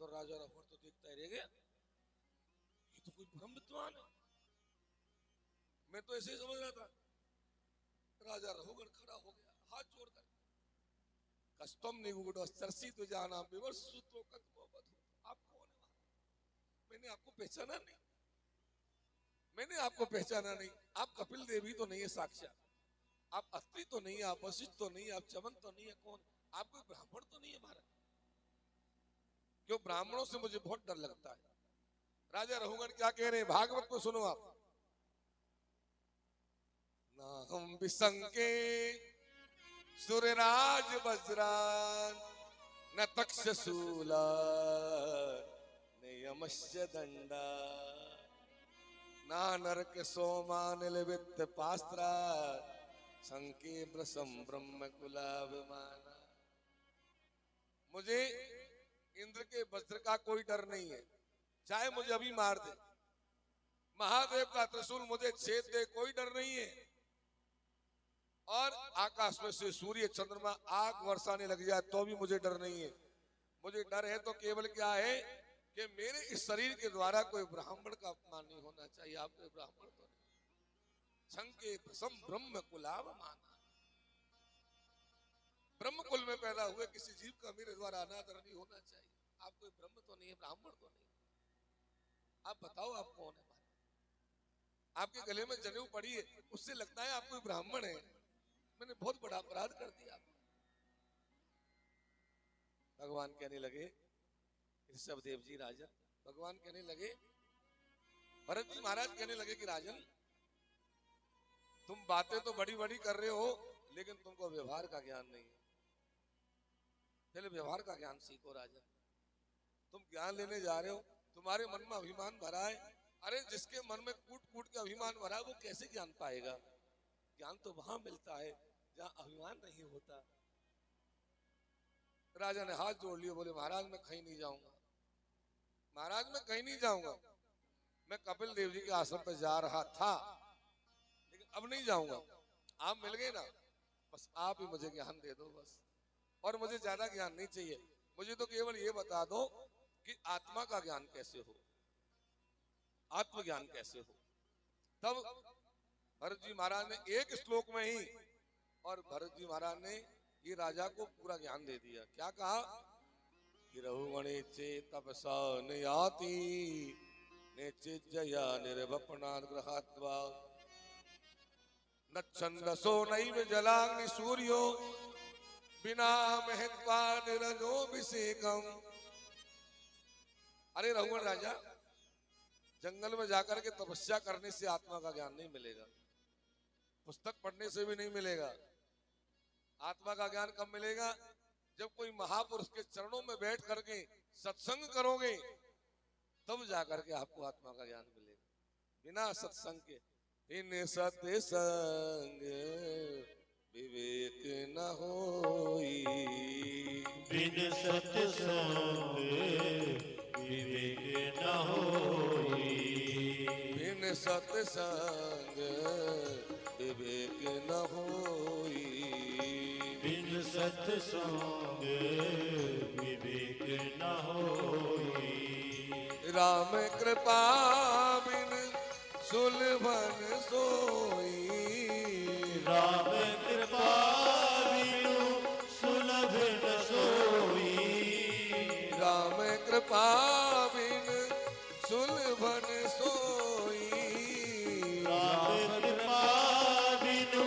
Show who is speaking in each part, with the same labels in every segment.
Speaker 1: तो राजा रघुवर तो देखता ही रह गया, ये तो कोई ब्रह्म विद्वान है। मैं तो ऐसे ही समझ रहा था। राजा रघुवर खड़ा हो गया हाथ जोड़कर, कस्तम निगूढ़ सरसी तो जाना विवर्ष सूत्रों कदमों बधू। आप कौन है? मैंने आपको पहचाना नहीं, मैंने आपको पहचाना नहीं। आप कपिल देवी तो नहीं है साक्षात, आप अत्रि तो नहीं है, आप वशिष्ठ तो नहीं है, आप चमन तो नहीं है, कौन? आप कोई ब्राह्मण तो नहीं है महाराज? क्यों? ब्राह्मणों से मुझे बहुत डर लगता है। राजा रघुगण क्या कह रहे हैं, भागवत को सुनो आप। ना हम विसंके सूर्यराज वज्रान न तक्षशूला न यमस्य दंडा ना नरक सोमानिल वित्त पास्त्रा संके ब्रसम ब्रह्म कुलाभिमाना। मुझे इंद्र के वज्र का कोई डर नहीं है, चाहे मुझे अभी मार दे। महादेव का त्रिशूल मुझे छेद दे, कोई डर नहीं है। और आकाश में से सूर्य चंद्रमा आग बरसाने लग जाए तो भी मुझे डर नहीं है। मुझे डर है तो केवल क्या है कि मेरे इस शरीर के द्वारा कोई ब्राह्मण का अपमान नहीं होना चाहिए। आप कोई ब्राह्मण तो नहीं। संके प्रसम ब्रह्म कुलाभिमाना, ब्रह्म कुल में पैदा हुए किसी जीव का मेरे द्वारा अनादर नहीं होना चाहिए। आप कोई ब्रह्म तो नहीं है, ब्राह्मण तो नहीं। आप बताओ आप कौन है? आपके गले में जनेऊ पड़ी है, उससे लगता है आप कोई ब्राह्मण है। मैंने बहुत बड़ा अपराध कर दिया। भगवान कहने लगे, ऋषभ देव जी राजन, भगवान कहने लगे, भरत जी महाराज कहने लगे कि राजन तुम बातें तो बड़ी बड़ी कर रहे हो, लेकिन तुमको व्यवहार का ज्ञान नहीं है। पहले व्यवहार का ज्ञान सीखो राजन। तुम ज्ञान लेने जा रहे हो, तुम्हारे मन में अभिमान भरा है। अरे जिसके मन में कूट कूट के अभिमान भरा है वो कैसे ज्ञान पाएगा? ज्ञान तो वहां मिलता है जहां अभिमान नहीं होता। राजा ने हाथ जोड़ लिए, बोले महाराज मैं कहीं नहीं जाऊंगा, महाराज मैं कहीं नहीं जाऊंगा। मैं कपिल देव जी के आश्रम पर जा रहा था, लेकिन अब नहीं जाऊंगा। आप मिल गए ना, बस आप ही मुझे ज्ञान दे दो बस, और मुझे ज्यादा ज्ञान नहीं चाहिए। मुझे तो केवल ये बता दो कि आत्मा का ज्ञान कैसे हो, आत्मज्ञान कैसे हो। तब भरत जी महाराज ने एक श्लोक में ही, और भरत जी महाराज ने ये राजा को पूरा ज्ञान दे दिया। क्या कहा कि रघुगणे तपसा नयाति नेचिज्जया निर्वपनाग्रहात्वा न छंदसो नैव जलाग्नि सूर्यो बिना महत्वा निरजोभिषेकम। अरे रघुगण राजा, जंगल में जाकर के तपस्या करने से आत्मा का ज्ञान नहीं मिलेगा, पुस्तक पढ़ने से भी नहीं मिलेगा। आत्मा का ज्ञान कब मिलेगा? जब कोई महापुरुष के चरणों में बैठ करके सत्संग करोगे, तब जाकर के आपको आत्मा का ज्ञान मिलेगा। बिना सत्संग के, बिन सत्संग विवेक न होई,
Speaker 2: बिन सत्संग विवेक न होई,
Speaker 1: बिन सत्संग विवेक न होई,
Speaker 2: बिन सत्संग विवेक न होई।
Speaker 1: राम कृपा बिन सुलभन सोई,
Speaker 2: राम कृपा बिनु सुलभ न सोई,
Speaker 1: राम कृपा बिन सुलभन सोई,
Speaker 2: राम कृपा बिनु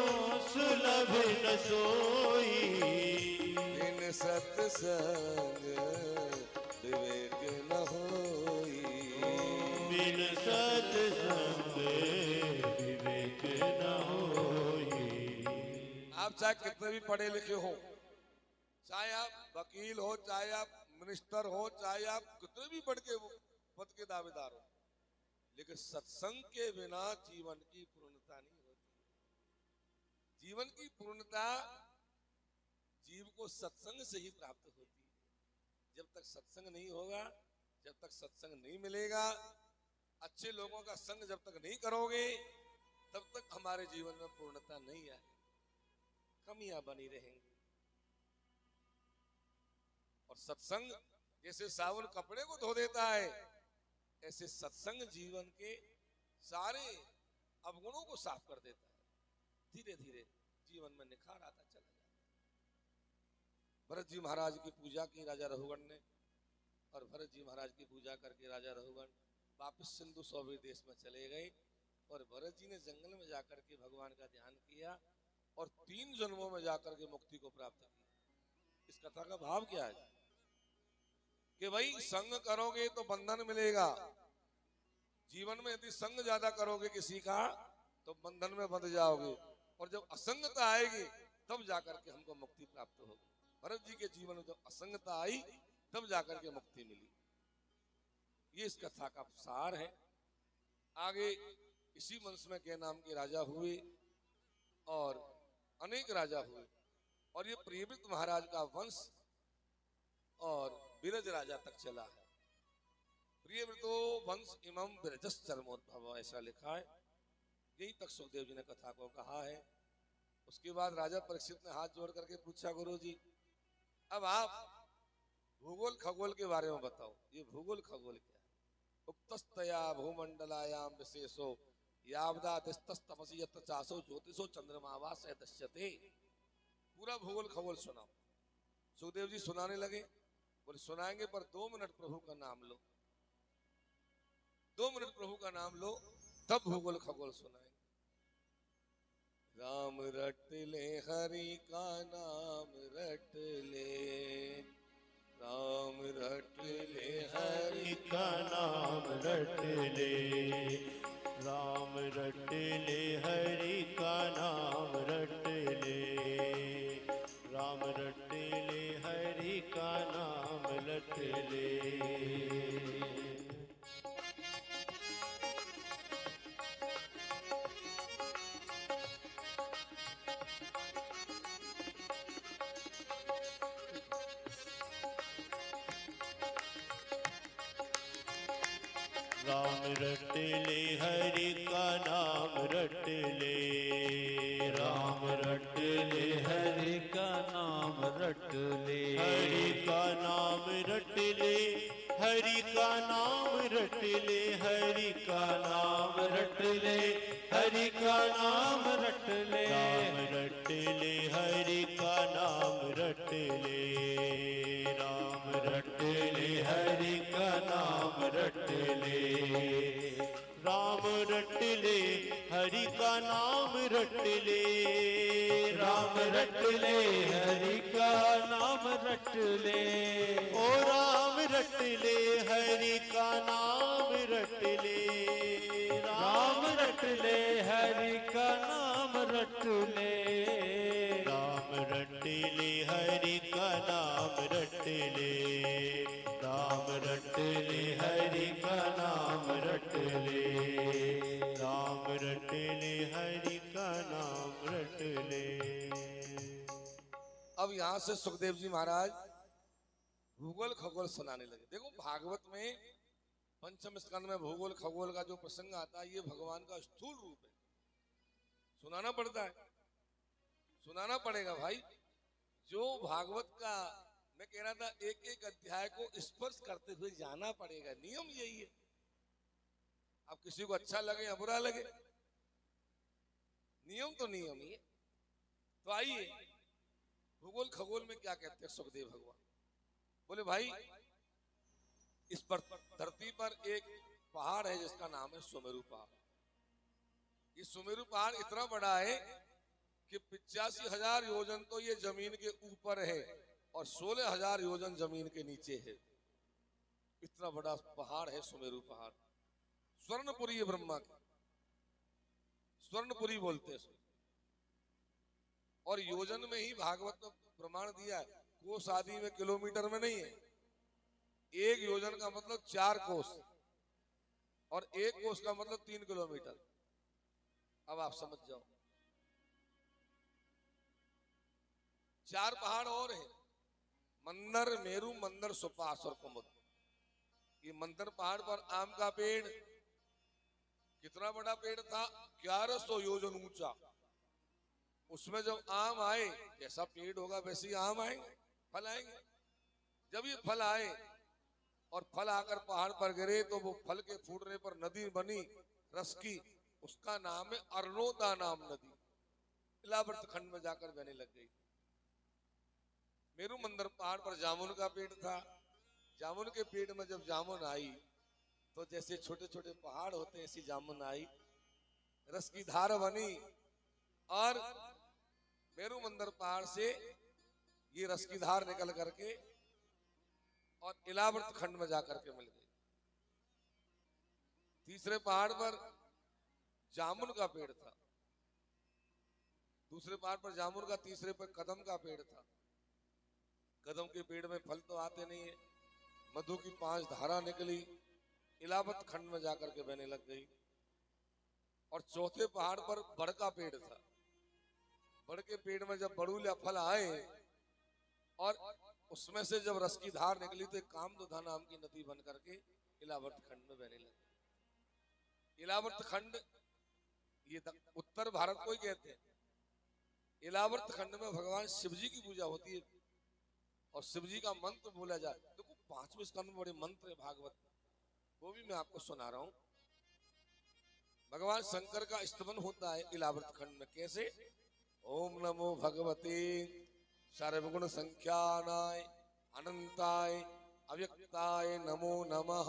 Speaker 2: सुलभ न सोई,
Speaker 1: बिन सत्संग विवेक न होई,
Speaker 2: बिन सत्संग विवेक न होई।
Speaker 1: आप चाहे कितने भी पढ़े लिखे हो, चाहे आप वकील हो, चाहे आप मिनिस्टर हो, चाहे आप कितने भी बढ़ के पद के दावेदार हो, लेकिन सत्संग के बिना जीवन की पूर्णता नहीं होती। जीवन की पूर्णता जीव को सत्संग से ही प्राप्त होती है। जब तक सत्संग नहीं होगा, जब तक सत्संग नहीं मिलेगा, अच्छे लोगों का संग जब तक नहीं करोगे, तब तक हमारे जीवन में पूर्णता नहीं आएगी, कमियां बनी रहेंगी। और सत्संग जैसे साबुन कपड़े को धो देता है, ऐसे सत्संग जीवन के सारे अवगुणों को साफ कर देता है। धीरे धीरे जीवन में निखार आता चला जाता है। भरत जी महाराज की पूजा की राजा रघुगण ने, और भरत जी महाराज की पूजा करके राजा रघुगण वापस सिंधु सौवी देश में चले गए। और भरत जी ने जंगल में जाकर के भगवान का ध्यान किया और 3 जन्मों में जाकर के मुक्ति को प्राप्त किया। इस कथा का भाव क्या है कि भाई संग करोगे तो बंधन मिलेगा। जीवन में यदि संग ज्यादा करोगे किसी का तो बंधन में बंध जाओगे, और जब असंगता आएगी तब जाकर के हमको मुक्ति प्राप्त होगी। भरत जी के जीवन में जब असंगता आई तब जाकर के मुक्ति मिली। ये इस कथा का सार है। आगे इसी वंश में के नाम के राजा हुए और अनेक राजा हुए, और ये प्रियव्रत महाराज का वंश और बिरज राजा तक चला है। प्रियव्रतो वंश इमं बिरजस चरमोद्भव, ऐसा लिखा है। यही तक सुखदेव जी ने कथा को कहा है। उसके बाद राजा परीक्षित ने हाथ जोड़ करके पूछा, गुरु जी अब आप भूगोल खगोल के बारे में बताओ। ये भूगोल खगोल क्या है? उक्तस्तया भूमंडलायाम विशेषो यावदा दिस्तस्तमसि यत्र चासो ज्योतिषो चंद्रमावा स दश्यते। पूरा भूगोल खगोल सुनाओ। सुखदेव जी सुनाने लगे। बोले सुनाएंगे पर 2 मिनट प्रभु का नाम लो, 2 मिनट प्रभु का नाम लो, तब भूगोल खगोल सुनाएंगे। राम रट ले हरि का नाम रट ले, राम रट ले हरि
Speaker 2: का नाम रट ले, राम रट ले हरि का नाम रट ले, राम रट ले हरि का नाम रट ले। राम रट ले हरि का नाम रट ले, राम रट ले हरि का नाम रट ले, हरि का नाम रट ले, हरि का नाम रट ले, हरि का नाम रट ले, हरि का नाम रट ले, राम रट ले हरि का नाम रट ले, राम रट ले हरि का नाम रट ले, राम रट ले हरि का नाम रट ले, राम रट ले हरि का नाम रट ले, ओ राम रट ले हरि का नाम रट ले, राम रट ले हरि का नाम रट ले, राम रट ले हरि का नाम रट ले, राम रट ले हरि का नाम रट ले, राम रट ले हरि का नाम रट ले।
Speaker 1: अब यहां से सुखदेव जी महाराज भूगोल खगोल सुनाने लगे। देखो भागवत में पंचम स्कंद में भूगोल खगोल का जो प्रसंग आता है, ये भगवान का स्थूल रूप है। सुनाना पड़ता है, सुनाना पड़ेगा भाई। जो भागवत का मैं कह रहा था, एक एक अध्याय को स्पर्श करते हुए जाना पड़ेगा। नियम यही है। अब किसी को अच्छा लगे या बुरा लगे, नियम तो नियम ही है। तो आइए भूगोल खगोल में क्या कहते हैं सुखदेव भगवान। बोले भाई इस पर धरती पर एक पहाड़ है जिसका नाम है सुमेरु पहाड़। ये सुमेरु पहाड़ इतना बड़ा है कि 85,000 योजन तो ये जमीन के ऊपर है और 16,000 योजन जमीन के नीचे है। इतना बड़ा पहाड़ है सुमेरु पहाड़। स्वर्णपुरी है ब्रह्मा की, स्वर्णपुरी बोलते हैं। और योजन में ही भागवत में प्रमाण दिया है, कोस आदि में किलोमीटर में नहीं है। एक योजन का मतलब 4 कोस और एक कोस का मतलब 3 किलोमीटर। अब आप समझ जाओ। 4 पहाड़ और हैं, मंदर, मेरु, मंदर, सुपास और कुमुद। ये मंदर पहाड़ पर आम का पेड़, कितना बड़ा पेड़ था, 1100 योजन ऊंचा। उसमें जब आम आए, जैसा पेड़ होगा वैसे ही आम आएंगे, फल आएंगे। जब ये फल आए और फल आकर पहाड़ पर गिरे तो वो फल के फूटने पर नदी बनी रस की, उसका नाम है अरनोदा नाम नदी। इलावर्त खंड में जाकर बहने लग गई। मेरू मंदिर पहाड़ पर जामुन का पेड़ था। जामुन के पेड़ में जब जामुन आई तो जैसे छोटे छोटे पहाड़ होते हैं ऐसी जामुन आई, रस की धार बनी और मेरू मंदिर पहाड़ से ये रस की धार निकल करके और इलावर्त खंड में जाकर के मिल गई। तीसरे पहाड़ पर जामुन का पेड़ था, दूसरे पहाड़ पर जामुन का, तीसरे पर कदम का पेड़ था। कदम के पेड़ में फल तो आते नहीं है। मधु की 5 धारा निकली, इलावत खंड में जाकर के बहने लग गई। और चौथे पहाड़ पर बड़ का पेड़ था। बड़ के पेड़ में जब बड़ूला फल आए और उसमें से जब रस की धार निकली तो कामदुधा नाम की नदी बन करके इलावर्त खंड में बहने लगी। इलावर्त खंड ये उत्तर भारत को ही कहते हैं। इलावर्त खंड में भगवान शिव जी की पूजा होती है और शिव जी का मंत्र बोला जाए। देखो 5वें स्कंद में बड़े मंत्र है भागवत, वो भी मैं आपको सुना रहा हूं। भगवान शंकर का स्तवन होता है इलावर्त खंड में। कैसे? ओम नमो भगवते सर्वगुण संख्यानाय अनंताय अव्यक्ताय नमो नमः।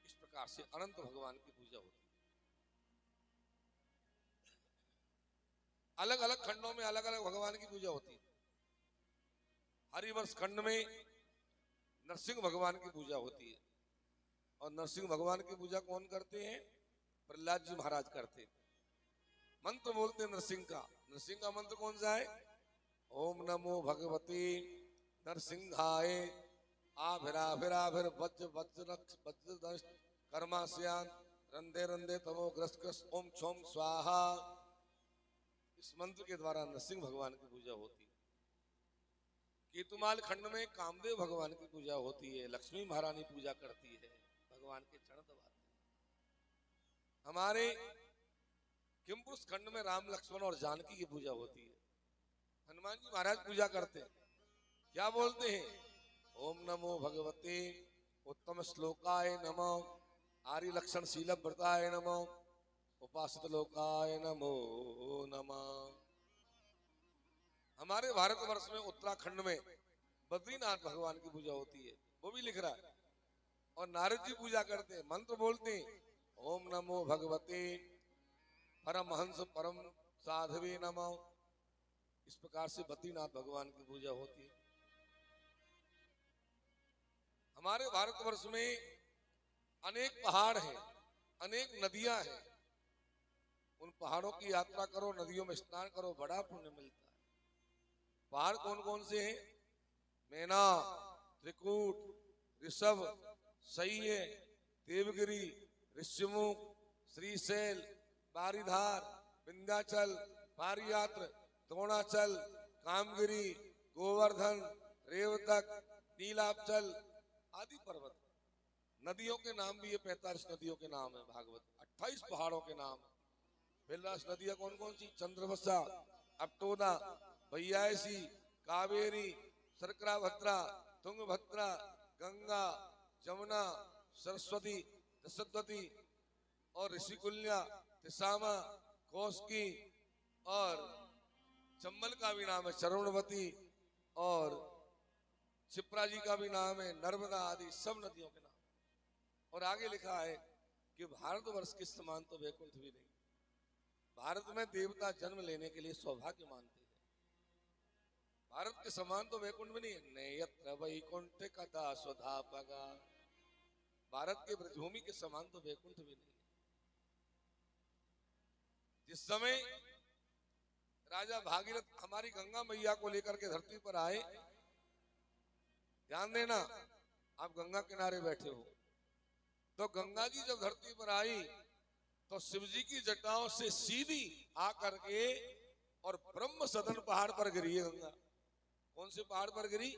Speaker 1: इस प्रकार से अनंत भगवान की पूजा होती है। अलग अलग खंडों में अलग अलग भगवान की पूजा होती है। हरिवंश खंड में नरसिंह भगवान की पूजा होती है और नरसिंह भगवान की पूजा कौन करते हैं? प्रहलाद जी महाराज करते हैं। मंत्र बोलते हैं नरसिंह का। नरसिंह का मंत्र कौन सा है? ओम नमो भगवते नरसिंहाय आभिराभिराभिर वज्र वज्र कर्मास्यान रंधे रंधे तमो ग्रस्त ओम क्षोम स्वाहा। इस मंत्र के द्वारा नरसिंह भगवान की पूजा होती है। केतुमाल खंड में कामदेव भगवान की पूजा होती है। लक्ष्मी महारानी पूजा करती है, भगवान के चरण दबाते हैं। हमारे किमपुरुष खंड में राम लक्ष्मण और जानकी की पूजा होती है। हनुमान जी महाराज पूजा करते हैं। क्या बोलते हैं? ओम नमो भगवते उत्तम श्लोकाय नमो आर्य लक्षण शील व्रताय नमो उपासित लोकाय नमो नमः। हमारे भारतवर्ष में उत्तराखंड में बद्रीनाथ भगवान की पूजा होती है, वो भी लिख रहा है। और नारद जी पूजा करते हैं, मंत्र बोलते हैं ओम नमो भगवते परमहंस परम साधवे नमो। इस प्रकार से बद्रीनाथ भगवान की पूजा होती है। हमारे भारतवर्ष में अनेक पहाड़ हैं, अनेक नदियां हैं। उन पहाड़ों की यात्रा करो, नदियों में स्नान करो, बड़ा पुण्य मिलता है। पहाड़ कौन कौन से हैं? मैना, त्रिकूट, ऋषभ, सह्य, देवगिरी, ऋषिमुख, श्रीशैल, बारीधार, विंध्याचल, पारियात्र, द्रोणाचल, कामगिरी, गोवर्धन, रेवतक, नीलाचल आदि पर्वत। नदियों के नाम भी ये 45 नदियों के नाम है भागवत। 28 पहाड़ों के नाम। बिलरास नदियां कौन कौन सी? चंद्रवसा, अपटोदा, भैयासी, कावेरी, सरकराभद्रा, तुंगभद्रा, गंगा, जमुना, सरस्वती, दशद्वती और ऋषिकुल्या, तिसामा, कोसकी और चंबल का भी नाम है चरणवती और क्षिप्रा जी का भी नाम है नर्मदा आदि सब नदियों के नाम। और आगे लिखा है कि भारतवर्ष के समान तो वैकुंठ भी नहीं। भारत में देवता जन्म लेने के लिए सौभाग्य मानते हैं। भारत के समान तो वैकुंठ में नहीं है। नयत्र वैकुंठ कथा स्वधापगा। भारत के ब्रजभूमि के समान तो वैकुंठ भी नहीं है। जिस समय राजा भागीरथ हमारी गंगा मैया को लेकर के धरती पर आए, ध्यान देना, आप गंगा किनारे बैठे हो, तो गंगा जी जब धरती पर आई तो शिव जी की जटाओं से सीधी आकर के और ब्रह्म सदन पहाड़ पर गिरी है गंगा। कौन से पहाड़ पर गिरी?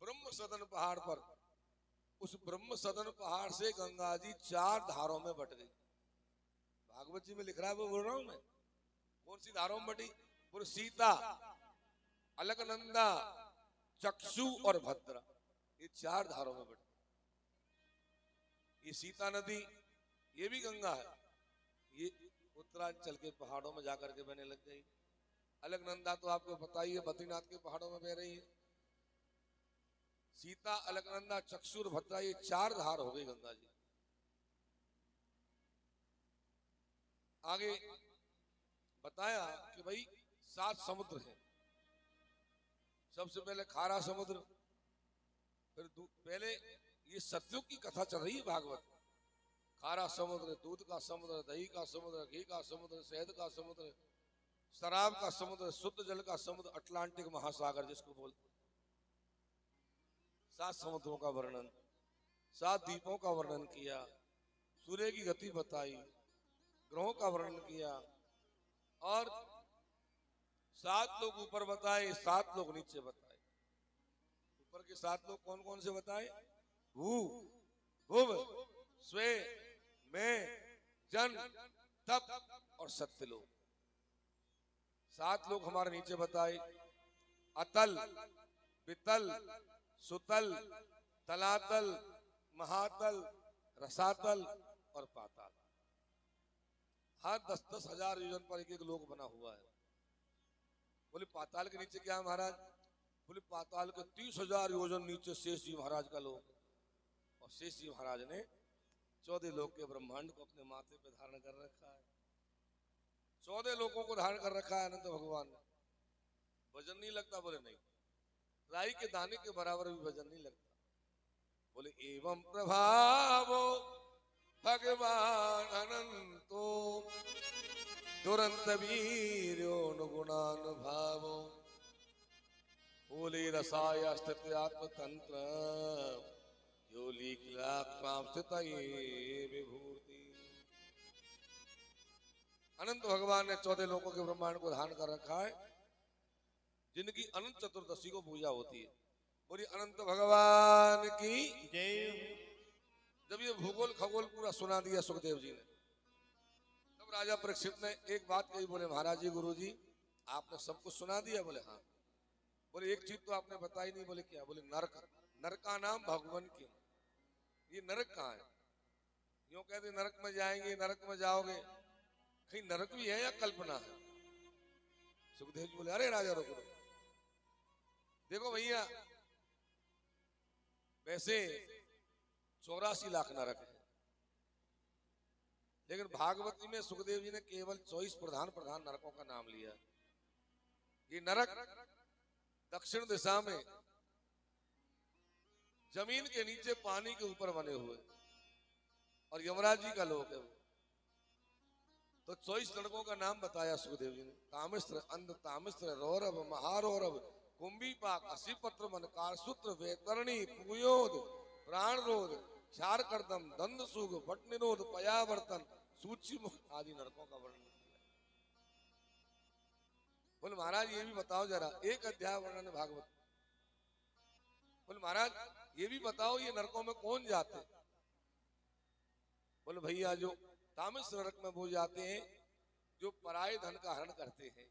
Speaker 1: ब्रह्म सदन पहाड़ पर। उस ब्रह्म सदन पहाड़ से गंगा जी 4 धारों में बट गई। भागवत जी में लिख रहा है, वो बोल रहा हूं मैं। कौन सी धारों में बटी? पुरसीता, अलकनंदा, चक्षु और भद्रा। ये 4 धारों में बटी। ये सीता नदी, ये भी गंगा है, ये उत्तरांचल के पहाड़ों में जाकर के बहने लग गई। अलकनंदा तो आपको पता ही है, बद्रीनाथ के पहाड़ों में बह रही है। सीता, अलकनंदा, चक्षुर, भद्रा, ये 4 धार हो गई गंगा जी। आगे बताया कि भाई 7 समुद्र हैं। सबसे पहले खारा समुद्र, फिर पहले ये सतयुग की कथा चल रही है भागवत। खारा समुद्र, दूध का समुद्र, दही का समुद्र, घी का समुद्र, शहद का समुद्र, शराब का समुद्र, शुद्ध जल का समुद्र, अटलांटिक महासागर जिसको बोलते। 7 समुद्रों का वर्णन, 7 द्वीपों का वर्णन किया, सूर्य की गति बताई, ग्रहों का वर्णन किया, और 7 लोग ऊपर बताए, 7 लोग नीचे बताए। ऊपर के 7 लोग कौन कौन से बताए? भू, भुव, स्वे, में, जन, तप और सत्य लोग। 7 लोग हमारे नीचे बताए, अतल, वितल, सुतल, तलातल, महातल, रसातल और पाताल। हर 10-10 हजार योजन पर एक एक लोक बना हुआ है। बोले पाताल के नीचे क्या है महाराज? बोले पाताल के 30,000 योजन नीचे शेष जी महाराज का लोक। और शेष जी महाराज ने 14 लोक के ब्रह्मांड को अपने माथे पे धारण कर रखा है। 14 लोकों को धारण कर रखा है अनंत भगवान ने। वजन नहीं लगता? बोले नहीं, राई के दाने के बराबर भी वजन नहीं लगता। बोले एवं प्रभावो भगवान अनंतो दुरंत वीर्यो गुणानुभावो बोले रसाय स्थित आत्मतंत्र यो लीलाक्राम स्थित विभूति। अनंत भगवान ने 14 लोकों के ब्रह्मांड को धारण कर रखा है, जिनकी अनंत चतुर्दशी को पूजा होती है। बोली अनंत भगवान की
Speaker 2: जय।
Speaker 1: जब ये भूगोल खगोल पूरा सुना दिया सुखदेव जी ने, तब राजा परीक्षित ने एक बात कही। बोले महाराज जी, गुरु जी, आपने सब कुछ सुना दिया? बोले हाँ। बोले एक चीज तो आपने बताई नहीं। बोले क्या? बोले नरक। नरक का नाम भगवान क्यों? ये नरक कहाँ है? यूं कहते नरक में जाएंगे, नरक में जाओगे, कहीं नरक भी है या कल्पना है? सुखदेव जी बोले अरे राजा रुको, देखो भैया, वैसे 84 लाख नरक है, लेकिन भागवती में सुखदेव जी ने केवल 24 प्रधान प्रधान नरकों का नाम लिया। ये नरक दक्षिण दिशा में जमीन के नीचे पानी के ऊपर बने हुए, और यमराज जी का लोक है वो। तो 24 नरकों का नाम बताया सुखदेव जी ने। तामिस्त्र, अंध तामिस्त्र, रौरव, महारौरव, कुंभीपाक, असीपत्र, मनकार सूत्र, वेतरणी, पुयोद, प्राणरोध, क्षार कर्दम, दंड सुग, वट निरोध, पयावर्तन, सूची मुख आदि नरकों का वर्णन किया। बोले महाराज ये भी बताओ जरा, एक अध्याय वर्णन है भागवत। बोले महाराज ये भी बताओ ये नरकों में कौन जाते? बोले भैया जो तामस नरक में वो जाते हैं जो पराये धन का हरण करते हैं,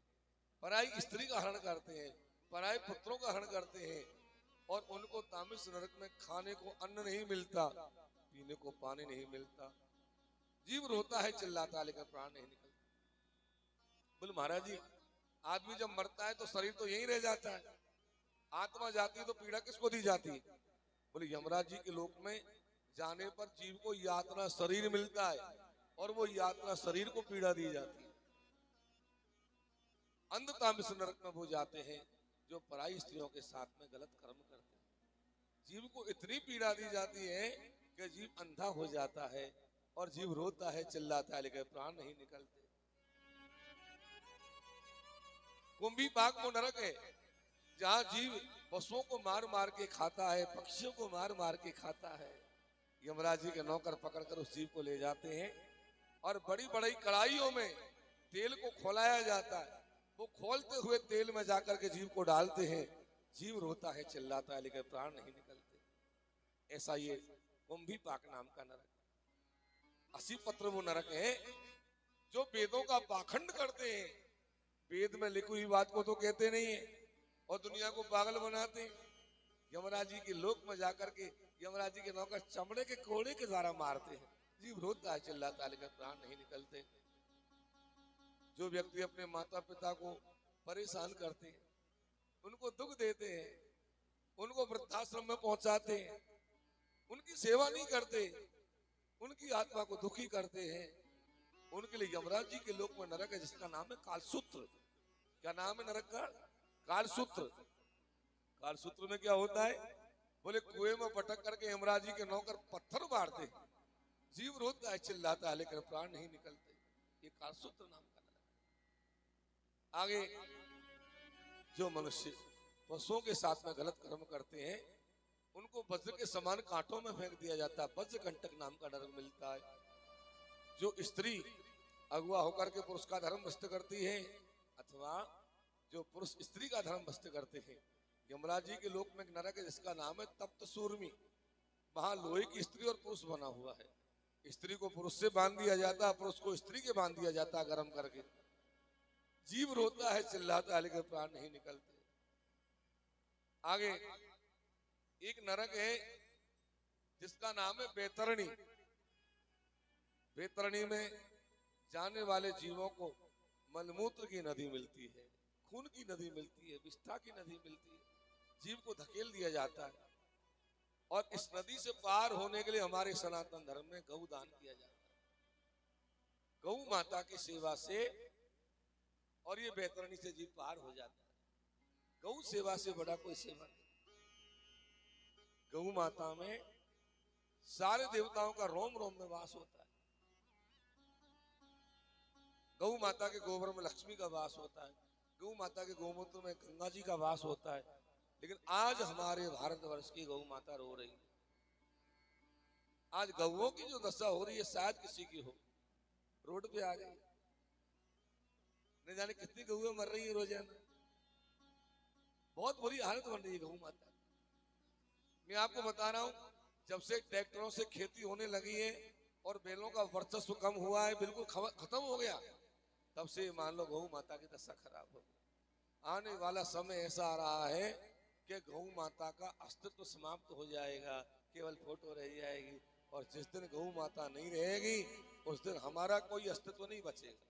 Speaker 1: पराई स्त्री का हरण करते हैं, पराये पुत्रों का हरण करते हैं, और उनको तामस नरक में खाने को अन्न नहीं मिलता, पीने को पानी नहीं मिलता, जीव रोता है, चिल्लाता है, लेकिन प्राण नहीं निकलता। बोले महाराज जी आदमी जब मरता है तो शरीर तो यहीं रह जाता है, आत्मा जाती है तो पीड़ा किसको दी जाती है? बोले यमराज जी के लोक में जाने पर जीव को यातना शरीर मिलता है, और वो यातना शरीर को पीड़ा दी जाती है। अंध तामस नरक में वो जाते हैं जो पराई स्त्रियों के साथ में गलत कर्म करते हैं। जीव को इतनी पीड़ा दी जाती है कि जीव अंधा हो जाता है, और जीव रोता है, चिल्लाता है, लेकिन प्राण नहीं निकलते। कुंभीपाक वो नरक है जहां जीव पशुओं को मार मार के खाता है, पक्षियों को मार मार के खाता है। यमराज जी के नौकर पकड़कर उस जीव को ले जाते हैं, और बड़ी बड़ी कड़ाइयों में तेल को खोलाया जाता है। वो खोलते हुए तेल में जाकर के जीव को डालते हैं, जीव रोता है, चिल्लाता है, लेकिन प्राण नहीं निकलते। ऐसा ये कुंभीपाक नाम का नरक। असीपत्र वो नरक है जो वेदों का पाखंड करते हैं, वेद में लिखी हुई बात को तो कहते नहीं है, और दुनिया को पागल बनाते हैं। यमराज जी के लोक में जाकर के यमराज जी के नौकर चमड़े के कोड़े के द्वारा मारते हैं। जीव रोता है, चिल्लाता है, लेकिन प्राण नहीं निकलते। जो व्यक्ति अपने माता पिता को परेशान करते हैं, उनको दुख देते हैं, उनको वृद्धाश्रम में पहुंचाते हैं, उनकी सेवा नहीं करते, उनकी आत्मा को दुखी करते हैं, उनके लिए यमराज जी के लोक में नरक है, जिसका नाम है कालसूत्र। क्या नाम है नरक का? कालसूत्र। कालसूत्र में क्या होता है? बोले कुएं में पटक करके यमराज जी के नौकर पत्थर मारते हैं। जीव रोता है, चिल्लाता है, लेकिन प्राण नहीं निकलते। ये कालसूत्र नाम का नरक। आगे जो मनुष्य पशुओं के साथ में गलत कर्म करते हैं, उनको वज्र के समान कांटों में फेंक दिया जाता है। वज्र कंटक नाम का नरक मिलता है। जो स्त्री अगुआ होकर के पुरुष का धर्म भ्रष्ट करती है, अथवा जो पुरुष स्त्री का धर्म भ्रष्ट करते हैं, यमराज जी के लोक में एक नरक है जिसका नाम है तप्त सूर्मी। वहां लोहे की स्त्री और पुरुष बना हुआ है। स्त्री को पुरुष से बांध दिया जाता है, पुरुष को स्त्री के बांध दिया जाता है गर्म करके। जीव रोता है, चिल्लाता है, लेकिन प्राण नहीं निकलते। आगे एक नरक है जिसका नाम है बैतरणी। बैतरणी में जाने वाले जीवों को मलमूत्र की नदी मिलती है, खून की नदी मिलती है, विष्ठा की नदी मिलती है। जीव को धकेल दिया जाता है। और इस नदी से पार होने के लिए हमारे सनातन धर्म में गौ दान किया जाता है। गौ माता की सेवा से और ये बैतरणी से जीव पार हो जाता है। गौ सेवा से बड़ा कोई सेवा नहीं। गौ माता में सारे देवताओं का रोम रोम में वास होता है। गौ माता के गोबर में लक्ष्मी का वास होता है। गौ माता के गोमूत्र में गंगा जी का वास होता है। लेकिन आज हमारे भारतवर्ष की गौ माता रो रही है। आज गौओं की जो दशा हो रही है, शायद किसी की हो। रोड पे आ गई, नहीं जाने कितनी गौएं मर रही है रोजाना। बहुत बुरी हालत बन रही है गौ माता। मैं आपको बता रहा हूं, जब से ट्रैक्टरों से खेती होने लगी है और बैलों का वर्चस्व कम हुआ है, बिल्कुल खत्म हो गया, तब से मान लो गौ माता की दशा खराब हो गई। आने वाला समय ऐसा आ रहा है कि गौ माता का अस्तित्व समाप्त हो जाएगा, केवल फोटो रह जाएगी। और जिस दिन गौ माता नहीं रहेगी, उस दिन हमारा कोई अस्तित्व नहीं बचेगा।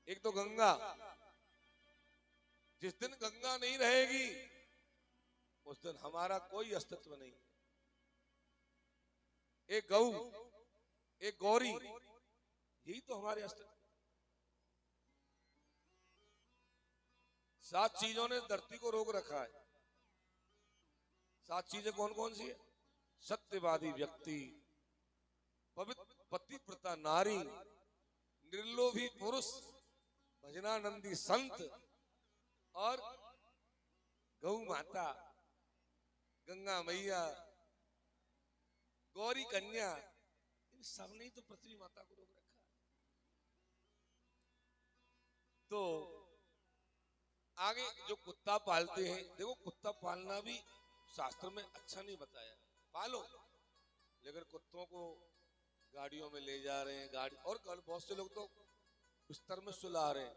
Speaker 1: एक तो गंगा, जिस दिन गंगा नहीं रहेगी, उस दिन हमारा कोई अस्तित्व नहीं। एक गौ, एक गौरी, यही तो हमारे अस्तित्व। 7 चीजों ने धरती को रोक रखा है। 7 चीजें कौन कौन सी है? सत्यवादी व्यक्ति, पवित्र पतिव्रता नारी, निर्लोभी पुरुष, भजनानंदी संत और गौ माता, गंगा मैया, गौरी कन्या। इन सब ने तो पृथ्वी माता को रोक रखा है। तो आगे जो कुत्ता पालते हैं, देखो कुत्ता पालना भी शास्त्र में अच्छा नहीं बताया। पालो, लेकिन कुत्तों को गाड़ियों में ले जा रहे हैं, गाड़ी, और बहुत से लोग तो बिस्तर में सुला रहे हैं।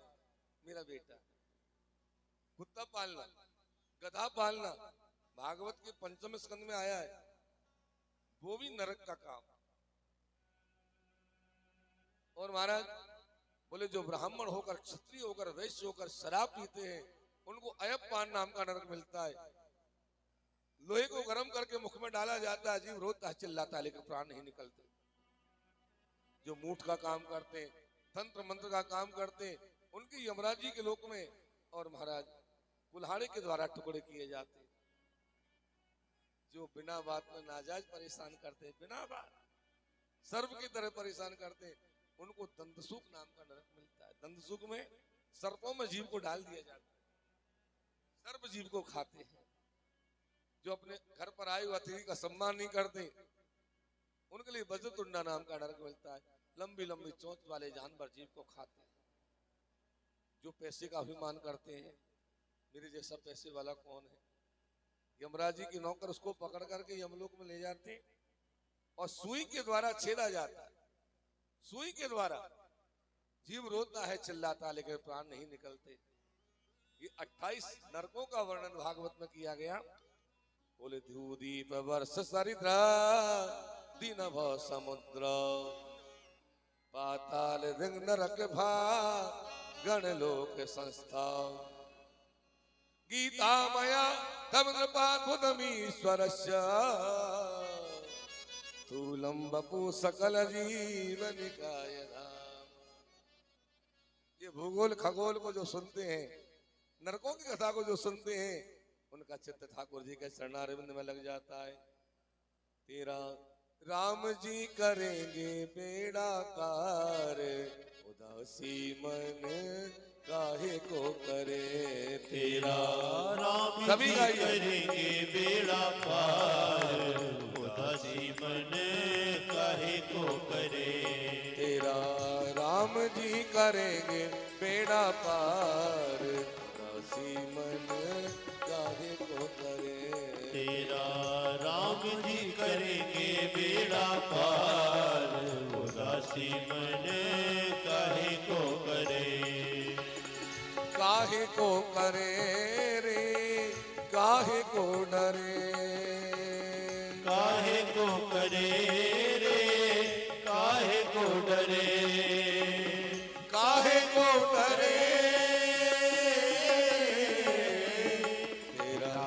Speaker 1: मेरा बेटा, कुत्ता पालना, गधा पालना भागवत के 5वें स्कंद में आया है, वो भी नरक का काम। और महाराज बोले जो ब्राह्मण होकर, क्षत्रिय होकर, वैश्य होकर शराब पीते हैं, उनको अयप्पान नाम का नरक मिलता है। लोहे को गर्म करके मुख में डाला जाता है, जीव रोता है, चिल्लाता है, लेकिन प्राण नहीं निकलते। जो मूठ का काम करते हैं, तंत्र मंत्र का काम करते हैं, उनके यमराज जी के लोक में और महाराज कुल्हाड़े के द्वारा टुकड़े किए जाते हैं। जो बिना बात में नाजायज परेशान करते हैं, बिना बात सर्व की तरह परेशान करते हैं, उनको दंतसूक नाम का नरक मिलता है। दंतसूक में सर्पों में जीव को डाल दिया जाता है, सर्प जीव को खाते हैं। जो अपने घर पर आए हुए अतिथि का सम्मान नहीं करते, उनके लिए वज्रतुंडा नाम का नरक मिलता है। लंबी लंबी चोंच वाले जानवर जीव को खाते हैं। जो पैसे का अभिमान करते हैं, मेरे जैसा पैसे वाला कौन है, यमराज जी की नौकर उसको पकड़ करके यमलोक में ले जाते हैं और सुई के द्वारा छेदा जाता है। सुई के द्वारा जीव रोता है, चिल्लाता है, लेकिन प्राण नहीं निकलते। ये 28 नरकों का वर्णन भागवत में किया गया। बोले धूदीप वर्ष सरिद्र दीन भव समुद्र पाताल रिंग नरक भा गण लोक संस्था गीता मया तम कृपाद्भुतमीश्वरस्य स्थूलम बपु सकल जीवनिकाय धाम। ये भूगोल खगोल को जो सुनते हैं, नरकों की कथा को जो सुनते हैं, उनका चित्त ठाकुर जी के चरणारविंद में लग जाता है। तेरा राम जी करेंगे बेड़ा पार उदासी मन काहे को करे
Speaker 2: तेरा राम
Speaker 1: सभी
Speaker 2: जी
Speaker 1: गाइए।
Speaker 2: करेंगे बेड़ा पार उदासी मन काहे को करे
Speaker 1: तेरा राम जी करेंगे बेड़ा पार उदासी मन काहे को करे
Speaker 2: तेरा राम जी करेंगे बेड़ा पार उदासी मन काहे को करे
Speaker 1: काहे को करे रे काहे को डरे
Speaker 2: काहे को करे रे काहे को डरे
Speaker 1: काहे को डरे तेरा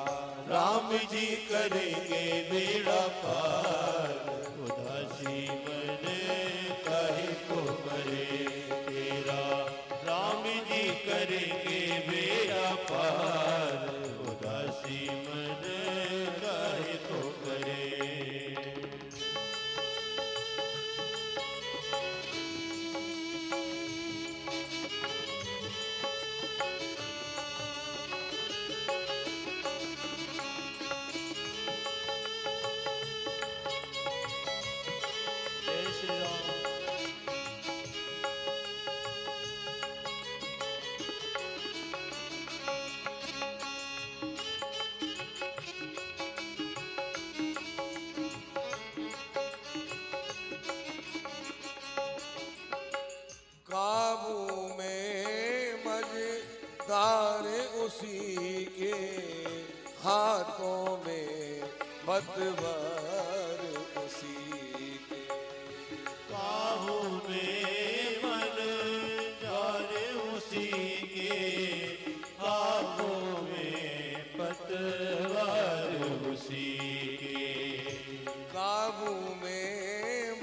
Speaker 2: राम जी करेंगे बेड़ा पार उदासी मन काहे को करे तेरा राम जी करेंगे बेड़ा पार उदासी मन काहे को करे जय श्री राम
Speaker 1: काबू में मजेदार उसी के हाथों में पतवार उसी के
Speaker 2: काहू में मन जाने उसी के हाथों में पतवार उसी के
Speaker 1: काबू में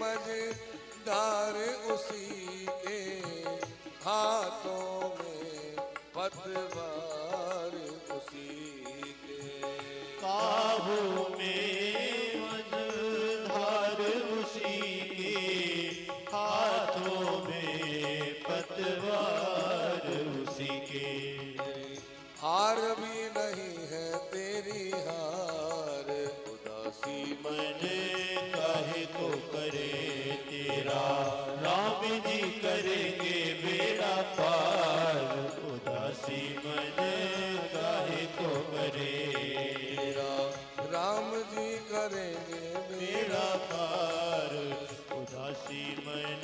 Speaker 1: मजेदार उसी के हाथों में पतवार उसी के
Speaker 2: काहू में मझधार उसी के हाथों में पतवार उसी के
Speaker 1: हार भी नहीं है तेरी हार उदासी
Speaker 2: मन काहे को करे तेरा राम जी करेंगे बेड़ा पार उदासी मन काहे को करे
Speaker 1: तेरा राम जी करेंगे
Speaker 2: बेड़ा पार उदासी मन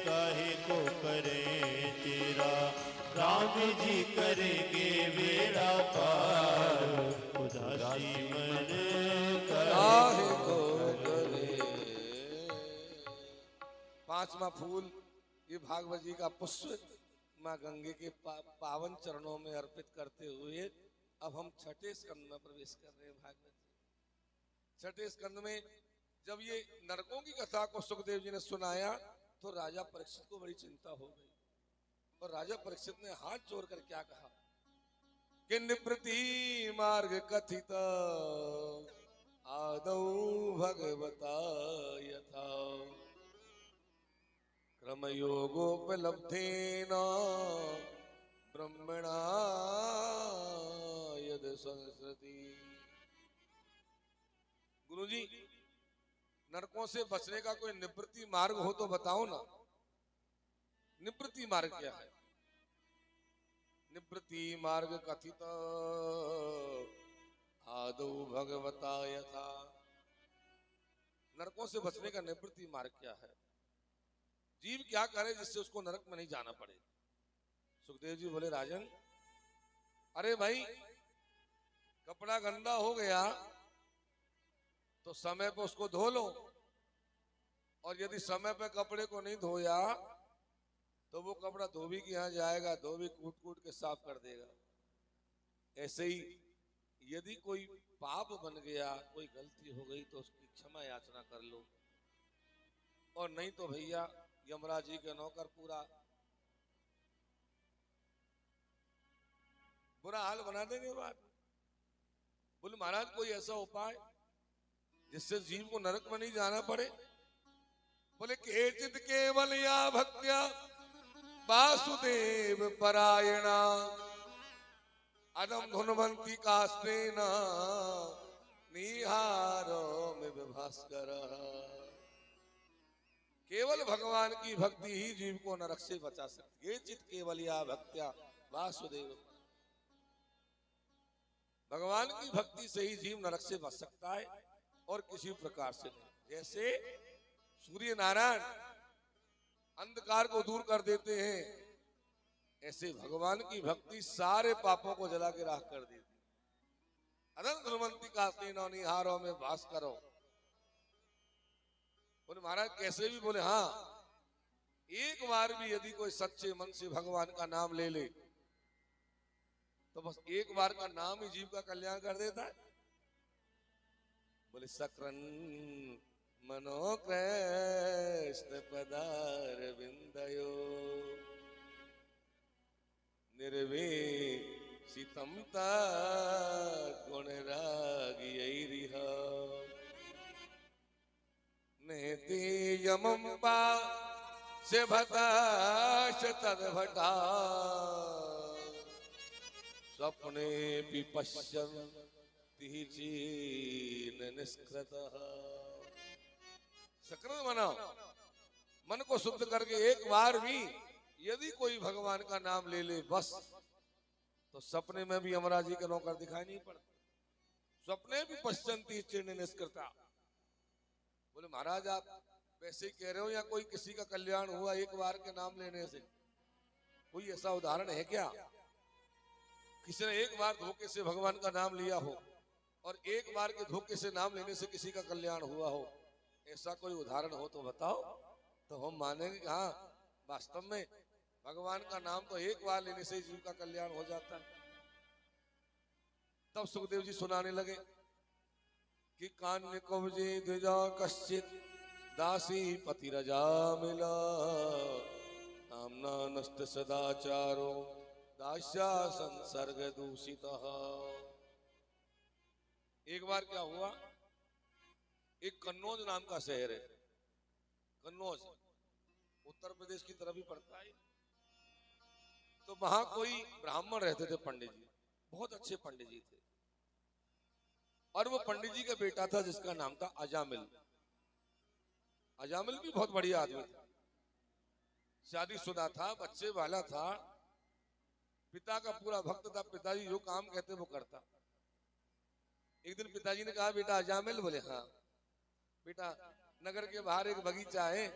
Speaker 2: काहे को करे तेरा राम जी करेंगे बेड़ा पार उदासी मन
Speaker 1: काहे को करे। पांचवा फूल ये भागवत जी का पुष्प माँ गंगे के पावन चरणों में अर्पित करते हुए अब हम छठे स्कंद में प्रवेश कर रहे हैं। भागवत जी छठे स्कंद में जब ये नरकों की कथा को सुखदेव जी ने सुनाया तो राजा परीक्षित को बड़ी चिंता हो गई और राजा परीक्षित ने हाथ जोड़कर क्या कहा कि निवृत्ति मार्ग कथित आदौ भगवता यथा क्रमयोगोपलब्धेन ब्रह्मणा यद संस्कृति। गुरुजी नरकों से बचने का कोई निवृत्ति मार्ग हो तो बताओ ना। निवृत्ति मार्ग क्या है? निवृत्ति मार्ग कथित आदौ भगवता यथा। नरकों से बचने का निवृत्ति मार्ग क्या है? जीव क्या करे जिससे उसको नरक में नहीं जाना पड़े? सुखदेव जी बोले राजन अरे भाई कपड़ा गंदा हो गया तो समय पे उसको धो लो, और यदि समय पे कपड़े को नहीं धोया तो वो कपड़ा धोबी के यहाँ जाएगा, धोबी कूट कूट के साफ कर देगा। ऐसे ही यदि कोई पाप बन गया, कोई गलती हो गई तो उसकी क्षमा याचना कर लो, और नहीं तो भैया यमराज जी के नौकर पूरा बुरा हाल बना देंगे। बात बोले महाराज कोई ऐसा उपाय जिससे जीव को नरक में नहीं जाना पड़े? बोले केचित केवल या भक्त्या वासुदेव परायणा अदम धुनवंती कास्तेन निहारो में विभास्कर। केवल भगवान की भक्ति ही जीव को नरक से बचा सकती है। चित केवल या भक्त्या वासुदेव, भगवान की भक्ति से ही जीव नरक से बच सकता है और किसी प्रकार से नहीं। जैसे सूर्य नारायण अंधकार को दूर कर देते हैं, ऐसे भगवान की भक्ति सारे पापों को जला के राख कर देती है। अनंत धुनवंती कास्तेन निहारो में वास करो। बोले महाराज कैसे भी? बोले हाँ, एक बार भी यदि कोई सच्चे मन से भगवान का नाम ले ले तो बस एक बार का नाम ही जीव का कल्याण कर देता है। बोले सक्रन मनोकृष्ण पदार विंदयो निर्वेशितम गुणरागियैरिह नेति यमं पा से भताश तद्भटा स्वप्ने पश्यन्ति चीन निष्कृतः। सक्रन बनाओ, मन को शुद्ध करके एक बार भी यदि कोई भगवान का नाम ले ले बस, तो सपने में भी यमराज जी के नौकर दिखाई नहीं पड़ते। स्वप्ने भी पश्यन्ति चीन निष्कृता। बोले महाराज आप वैसे ही कह रहे हो या कोई किसी का कल्याण हुआ एक बार के नाम लेने से? कोई ऐसा उदाहरण है क्या किसी ने एक बार धोखे से भगवान का नाम लिया हो और एक बार के धोखे से नाम लेने से किसी का कल्याण हुआ हो? ऐसा कोई उदाहरण हो तो बताओ, तो हम मानेंगे कि हाँ वास्तव में भगवान का नाम तो एक बार लेने से जीव का कल्याण हो जाता है। तब सुखदेव जी सुनाने लगे कि कान्य कवजे द्विजा कश्चित दासी पति रजा मिला नामना नष्ट सदाचारो दास्या संसर्ग दूषित। एक बार क्या हुआ, एक कन्नौज नाम का शहर है, कन्नौज उत्तर प्रदेश की तरफ ही पड़ता है। तो वहां कोई ब्राह्मण रहते थे, पंडित जी, बहुत अच्छे पंडित जी थे, और वो पंडित जी का बेटा था जिसका नाम था अजामिल। अजामिल भी बहुत बढ़िया आदमी था, शादीशुदा था, बच्चे वाला था, पिता का पूरा भक्त था, पिताजी जो काम कहते वो करता। एक दिन पिताजी ने कहा बेटा अजामिल? बोले हाँ बेटा, नगर के बाहर एक बगीचा है,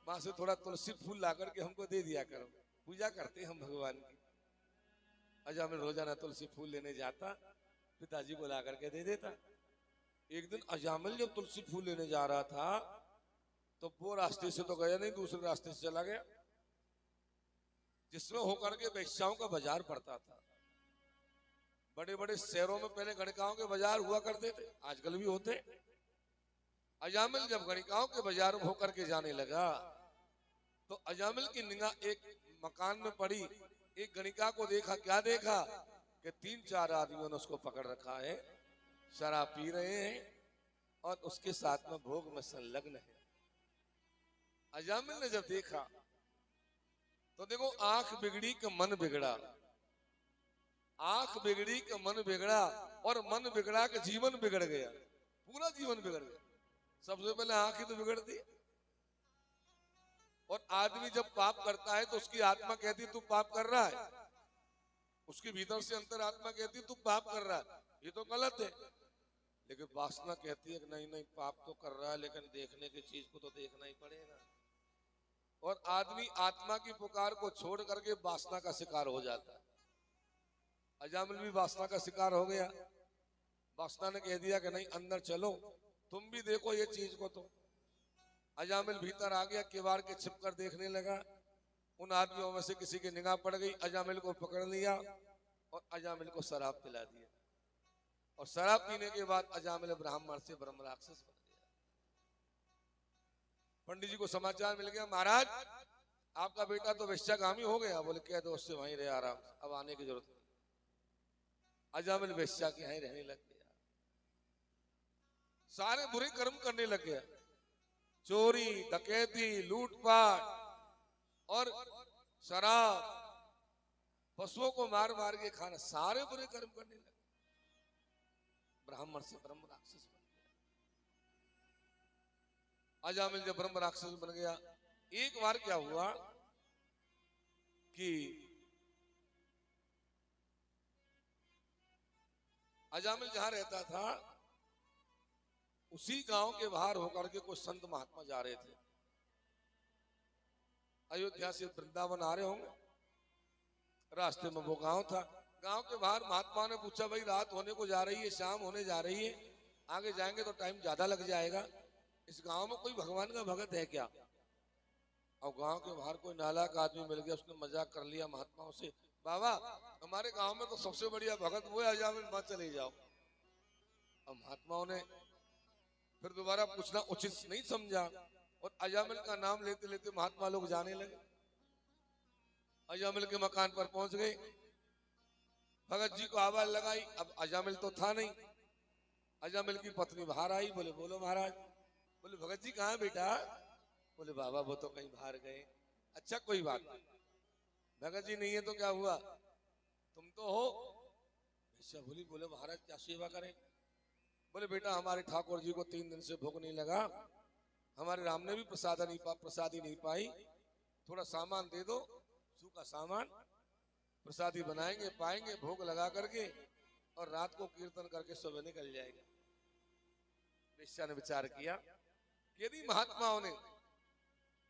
Speaker 1: वहां से थोड़ा तुलसी फूल ला करके हमको दे दिया करो, पूजा करते हम भगवान की। अजामिल रोजाना तुलसी फूल लेने जाता, पिताजी को ला करके दे देता। एक दिन अजामिल जब तुलसी फूल लेने जा रहा था तो वो रास्ते से तो गया नहीं, दूसरे रास्ते से चला गया जिसमें होकर के वेश्याओं का बाजार पड़ता था। बड़े बड़े शहरों में पहले गणिकाओं के बाजार हुआ करते थे, आजकल भी होते। अजामिल जब गणिकाओं के बाजार में होकर के जाने लगा तो अजामिल की निगाह एक मकान में पड़ी। एक गणिका को देखा, क्या देखा कि 3-4 आदमियों ने उसको पकड़ रखा है, शराब पी रहे हैं और उसके साथ में भोग में संलग्न है। अजामिल ने जब देखा तो देखो आंख बिगड़ी कि मन बिगड़ा, आंख बिगड़ी कि मन बिगड़ा, और मन बिगड़ा कि जीवन बिगड़ गया, पूरा जीवन बिगड़ गया। सबसे पहले आंख ही तो बिगड़ती, और आदमी जब पाप करता है तो उसकी आत्मा कहती है तू पाप कर रहा है, उसके भीतर से अंतरात्मा कहती है तू पाप कर रहा है, ये तो गलत है। लेकिन वासना कहती है कि नहीं नहीं पाप तो कर रहा है, लेकिन देखने की चीज को तो देखना ही पड़ेगा। और आदमी आत्मा की पुकार को छोड़ करके वासना का शिकार हो जाता है। अजामिल भी वासना का शिकार हो गया। वासना ने कह दिया कि नहीं, अंदर चलो, तुम भी देखो ये चीज को। तो अजामिल भीतर आ गया, किवाड़ के छिप कर देखने लगा। उन आदमियों में से किसी की निगाह पड़ गई, अजामिल को पकड़ लिया और अजामिल को शराब पिला दिया। और शराब पीने के बाद अजामिल ब्राह्मण से ब्रह्म राक्षस बन गया। पंडित जी को समाचार मिल गया, महाराज आपका बेटा तो वेश्यागामी हो गया। बोले कह दो उससे वहीं रहे आराम से, अब आने की जरूरत नहीं। अजामिल वेश्या के यहीं रहने लग गया, सारे बुरे कर्म करने लग गया, चोरी डकैती लूटपाट और शराब, पशुओं को मार मार के खाना, सारे बुरे कर्म करने लगे। ब्राह्मण से ब्रह्म राक्षस बन गया। अजामिल जब ब्रह्म राक्षस बन गया, एक बार क्या हुआ कि अजामिल जहां रहता था उसी गांव के बाहर होकर के कोई संत महात्मा जा रहे थे। अयोध्या से वृंदावन आ रहे होंगे, रास्ते में वो गांव था। गांव के बाहर महात्मा ने पूछा, भाई रात होने को जा रही है, शाम होने जा रही है, आगे जाएंगे तो टाइम ज्यादा लग जाएगा, इस गांव में कोई भगवान का भगत है क्या? और गांव के बाहर कोई नालायक आदमी मिल गया, उसने मजाक कर लिया महात्माओं से, बाबा हमारे गांव में तो सबसे बढ़िया भगत वो है, अजामिल, मत चले जाओ। अब महात्माओं ने फिर दोबारा पूछना उचित नहीं समझा और अजामिल का नाम लेते लेते महात्मा लोग जाने लगे। अजामिल के मकान पर पहुंच गए, भगत जी को आवाज लगाई। अब अजामिल तो था नहीं। अजामिल की पत्नी बाहर आई, बोले बोलो महाराज। बोले भगत जी कहाँ बेटा? बोले बाबा वो तो कहीं बाहर गए। अच्छा कोई बात नहीं, भगत जी नहीं है तो क्या हुआ, तुम तो हो। ऐसा बोली, बोले महाराज क्या सेवा करें? बोले बेटा हमारे ठाकुर जी को 3 दिन से भूख नहीं लगा, हमारे राम ने भी प्रसादी नहीं पाई, थोड़ा सामान दे दो, सूखा सामान, प्रसादी बनाएंगे, पाएंगे, भोग लगा करके और रात को कीर्तन करके सुबह निकल जाएगा। वेश्या ने विचार किया, यदि महात्माओं ने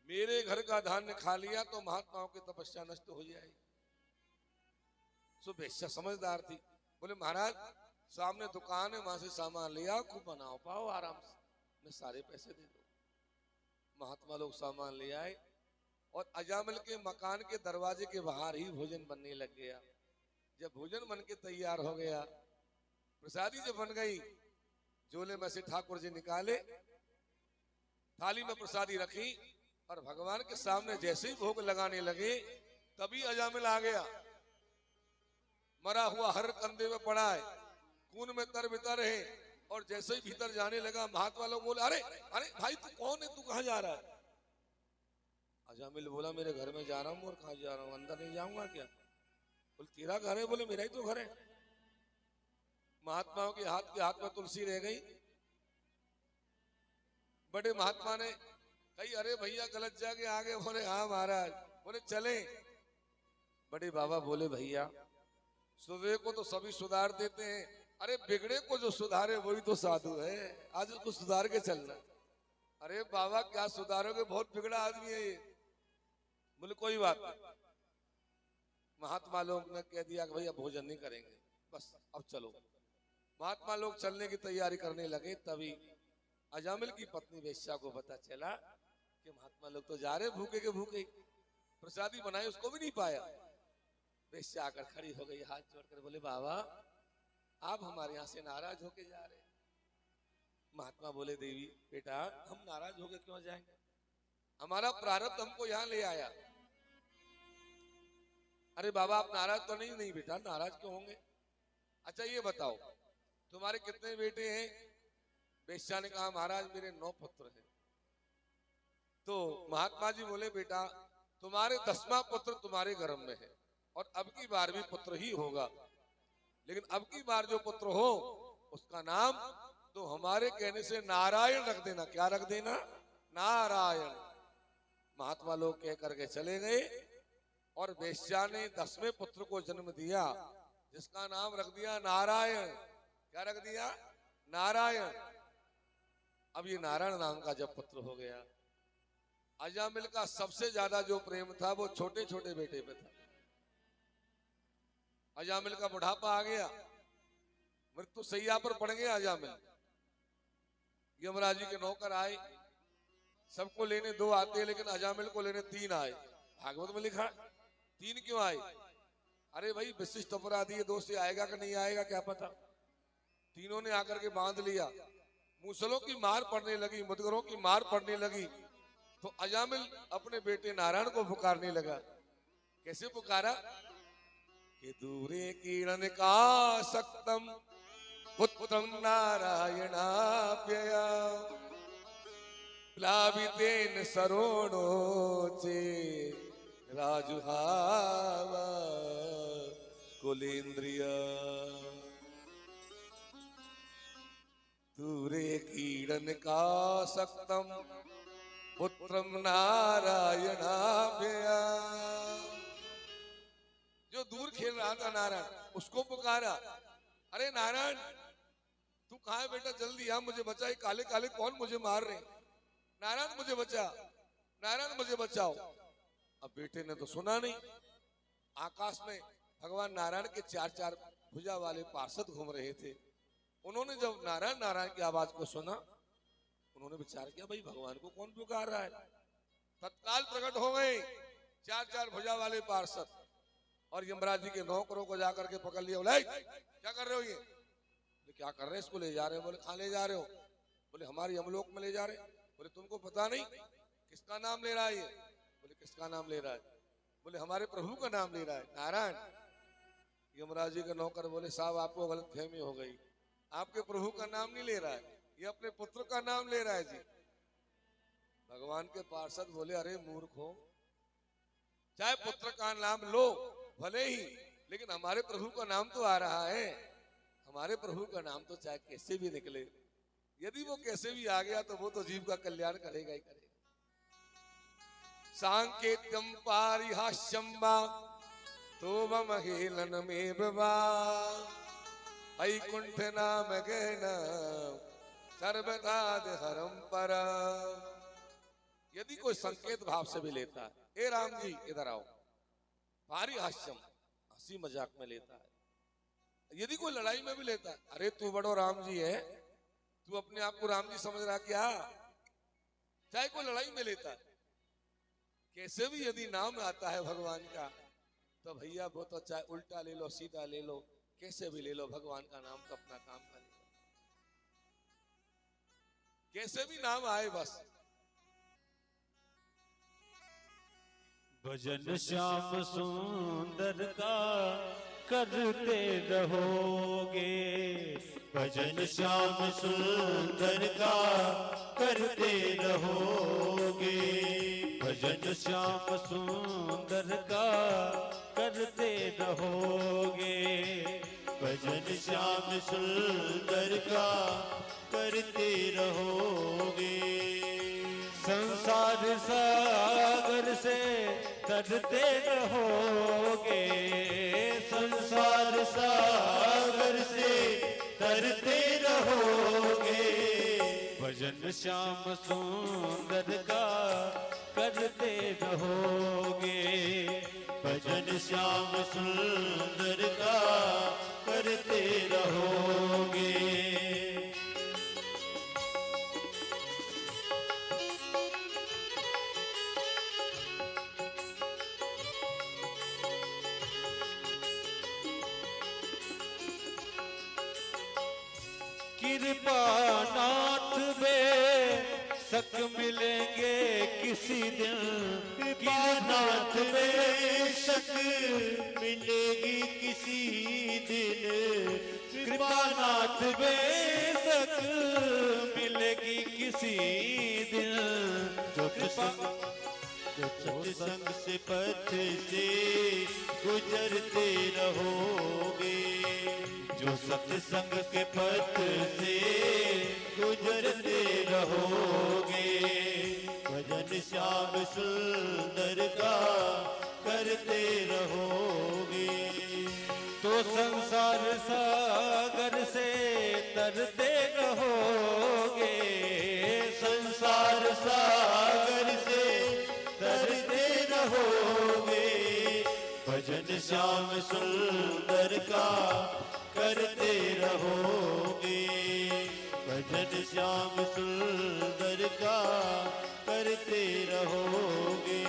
Speaker 1: मेरे घर का धान्य खा लिया तो महात्माओं की तपस्या नष्ट हो जाएगी। सो वेश्या समझदार थी, बोले महाराज सामने दुकान है, वहां से सामान लिया, खूब बनाओ पाओ आराम से, मैं सारे पैसे दे दो। महात्मा लोग सामान ले आए और अजामिल के मकान के दरवाजे के बाहर ही भोजन बनने लग गया। जब भोजन बन के तैयार हो गया, प्रसादी जब बन गई, झोले में से ठाकुर जी निकाले, थाली में प्रसादी रखी और भगवान के सामने जैसे ही भोग लगाने लगे तभी अजामिल आ गया। मरा हुआ हर कंधे में पड़ा है, खून में तर-बितर है, और जैसे ही भीतर जाने लगा महात्मा लोग बोले, अरे अरे भाई तू कौन है, तू कहां जा रहा है? अजामिल बोला मेरे घर में जा रहा हूं। और कहां जा रहा हूं, अंदर नहीं जाऊंगा क्या? बोले तेरा घर है? बोले मेरा ही तो घर है। महात्माओं के हाथ में तुलसी रह गई। बड़े महात्मा ने कही, अरे भैया गलत जाके आगे। बोले हाँ महाराज। बोले चले? बड़े बाबा बोले भैया सुबह को तो सभी सुधार देते हैं, अरे बिगड़े को जो सुधारे वही तो साधु है, आज उसको सुधार के चलना। अरे बाबा क्या सुधारोगे, बहुत बिगड़ा आदमी है ये। बोले कोई बात नहीं। महात्मा लोग ने कह दिया कि भैया भोजन नहीं करेंगे, बस अब चलो। महात्मा लोग चलने की तैयारी करने लगे, तभी अजामिल की पत्नी वेश्या को पता चला कि महात्मा लोग तो जा रहे भूखे के भूखे, प्रसादी बनाई उसको भी नहीं पाया। वेश्या आकर खड़ी हो गई, हाथ जोड़कर बोले बाबा आप हमारे यहाँ से नाराज होके जा रहे हैं। महात्मा बोले देवी बेटा हम नाराज होके क्यों जाएंगे, हमारा प्रारब्ध हमको यहाँ ले आया। अरे बाबा आप नाराज तो नहीं? नहीं बेटा नाराज क्यों होंगे। अच्छा ये बताओ तुम्हारे कितने बेटे हैं? वेश्या ने कहा महाराज मेरे 9 पुत्र हैं। तो महात्मा जी बोले बेटा तुम्हारे 10वां पुत्र तुम्हारे गर्भ में है और अब की बार भी पुत्र ही होगा, लेकिन अब की बार जो पुत्र हो उसका नाम तो हमारे कहने से नारायण रख देना। क्या रख देना? नारायण। महात्मा लोग कह करके चले गए और वेश्या ने 10वें पुत्र को जन्म दिया जिसका नाम रख दिया नारायण। क्या रख दिया? नारायण। अब ये नारायण नाम का जब पुत्र हो गया, अजामिल का सबसे ज्यादा जो प्रेम था वो छोटे छोटे बेटे पे था। अजामिल का बुढ़ापा आ गया, मृत्यु सैया पर पड़ गया अजामिल। यमराज जी के नौकर आए, सबको लेने 2 आते हैं, लेकिन अजामिल को लेने 3 आए। भागवत में लिखा 3 क्यों आए? अरे भाई विशिष्ट अपराधी दोष से आएगा कि नहीं आएगा क्या पता। तीनों ने आकर के बांध लिया। मूसलों की मार पड़ने लगी, मुदगरों की मार पड़ने लगी, तो अजामिल अपने बेटे नारायण को पुकारने लगा। कैसे पुकारा कि दूरे कीर्णन का सक्तम पुत्रम नारायणाप्यया प्लावितेन सरोणोचे राजुहावा कुलेन्द्रिय। दूरे कीर्णन का सक्तम पुत्रम नारायणाभ्या। जो दूर खेल रहा था नारायण, उसको पुकारा, अरे नारायण तू कहाँ है बेटा, जल्दी आ, मुझे बचा, काले काले कौन मुझे मार रहे, नारायण मुझे बचा, नारायण मुझे बचाओ। अब बेटे ने तो सुना नहीं। आकाश में भगवान नारायण के 4-4 भुजा वाले पार्षद घूम रहे थे। उन्होंने जब नारायण नारायण की आवाज को सुना, उन्होंने विचार किया भाई भगवान को कौन पुकार रहा है। तत्काल प्रकट हो गए 4-4 भुजा वाले पार्षद और यमराज जी के नौकरों को जाकर के पकड़ लिया। बोले क्या कर रहे हो? ये बोले क्या कर रहे हैं? इसको ले जा रहे हो। बोले कहाँ ले जा रहे हो? बोले हमारे यमलोक में ले जा रहे। बोले तुमको पता नहीं किसका नाम ले रहा है ये? बोले किसका नाम ले रहा है? बोले हमारे प्रभु का नाम ले रहा है, नारायण। यमराज जी के नौकर बोले साहब आपको गलतफहमी हो गई, आपके प्रभु का नाम नहीं ले रहा है, ये अपने पुत्र का नाम ले रहा है जी। भगवान के पार्षद बोले अरे मूर्खो, चाहे पुत्र का नाम लो भले ही, लेकिन हमारे प्रभु का नाम तो आ रहा है। हमारे प्रभु का नाम तो चाहे कैसे भी निकले, यदि वो कैसे भी आ गया तो वो तो जीव का कल्याण करेगा ही करेगा। सांकेत्यम पारिहास्यम वा तोमहेलनमेव वा वैकुंठ नाम गहन सर्वदा हरम पर। यदि कोई संकेत भाव से भी लेता है, ए राम जी इधर आओ, पारिहास्यम हंसी मजाक में लेता है। यदि कोई लड़ाई में भी लेता है, अरे तू बड़ो राम जी है, तू अपने आप को राम जी समझ रहा क्या? चाहे कोई लड़ाई में लेता है, कैसे भी यदि नाम आता है भगवान का, तो भैया वो तो चाहे उल्टा ले लो सीधा ले लो, कैसे भी ले लो, भगवान का नाम तो अपना काम करेगा। कैसे भी नाम आए बस।
Speaker 2: भजन श्याम सुंदर का करते रहोगे, भजन श्याम सुंदर का करते रहोगे, भजन श्याम सुंदर का करते रहोगे, भजन श्याम सुंदर का करते रहोगे। संसार सागर से तरते रहोगे, संसार सागर से तरते रहोगे, भजन श्याम सुंदर का करते रहोगे, भजन श्याम सुंदर का करते रहोगे। कृपा नाथ बे सक मिलेंगे किसी दिन, कृपा नाथ बे सक मिलेगी किसी दिन, कृपा नाथ बे सक मिलेगी किसी दिन। जो सत्संग से पथ से गुजरते रहोगे, जो सत्संग के पथ से गुजरते रहोगे, भजन श्याम सुंदर का करते रहोगे, तो संसार सागर से तरते रहोगे, संसार सागर से तरते रहोगे, भजन श्याम सुंदर का करते रहोगे, भजन श्याम सुंदर का करते रहोगे।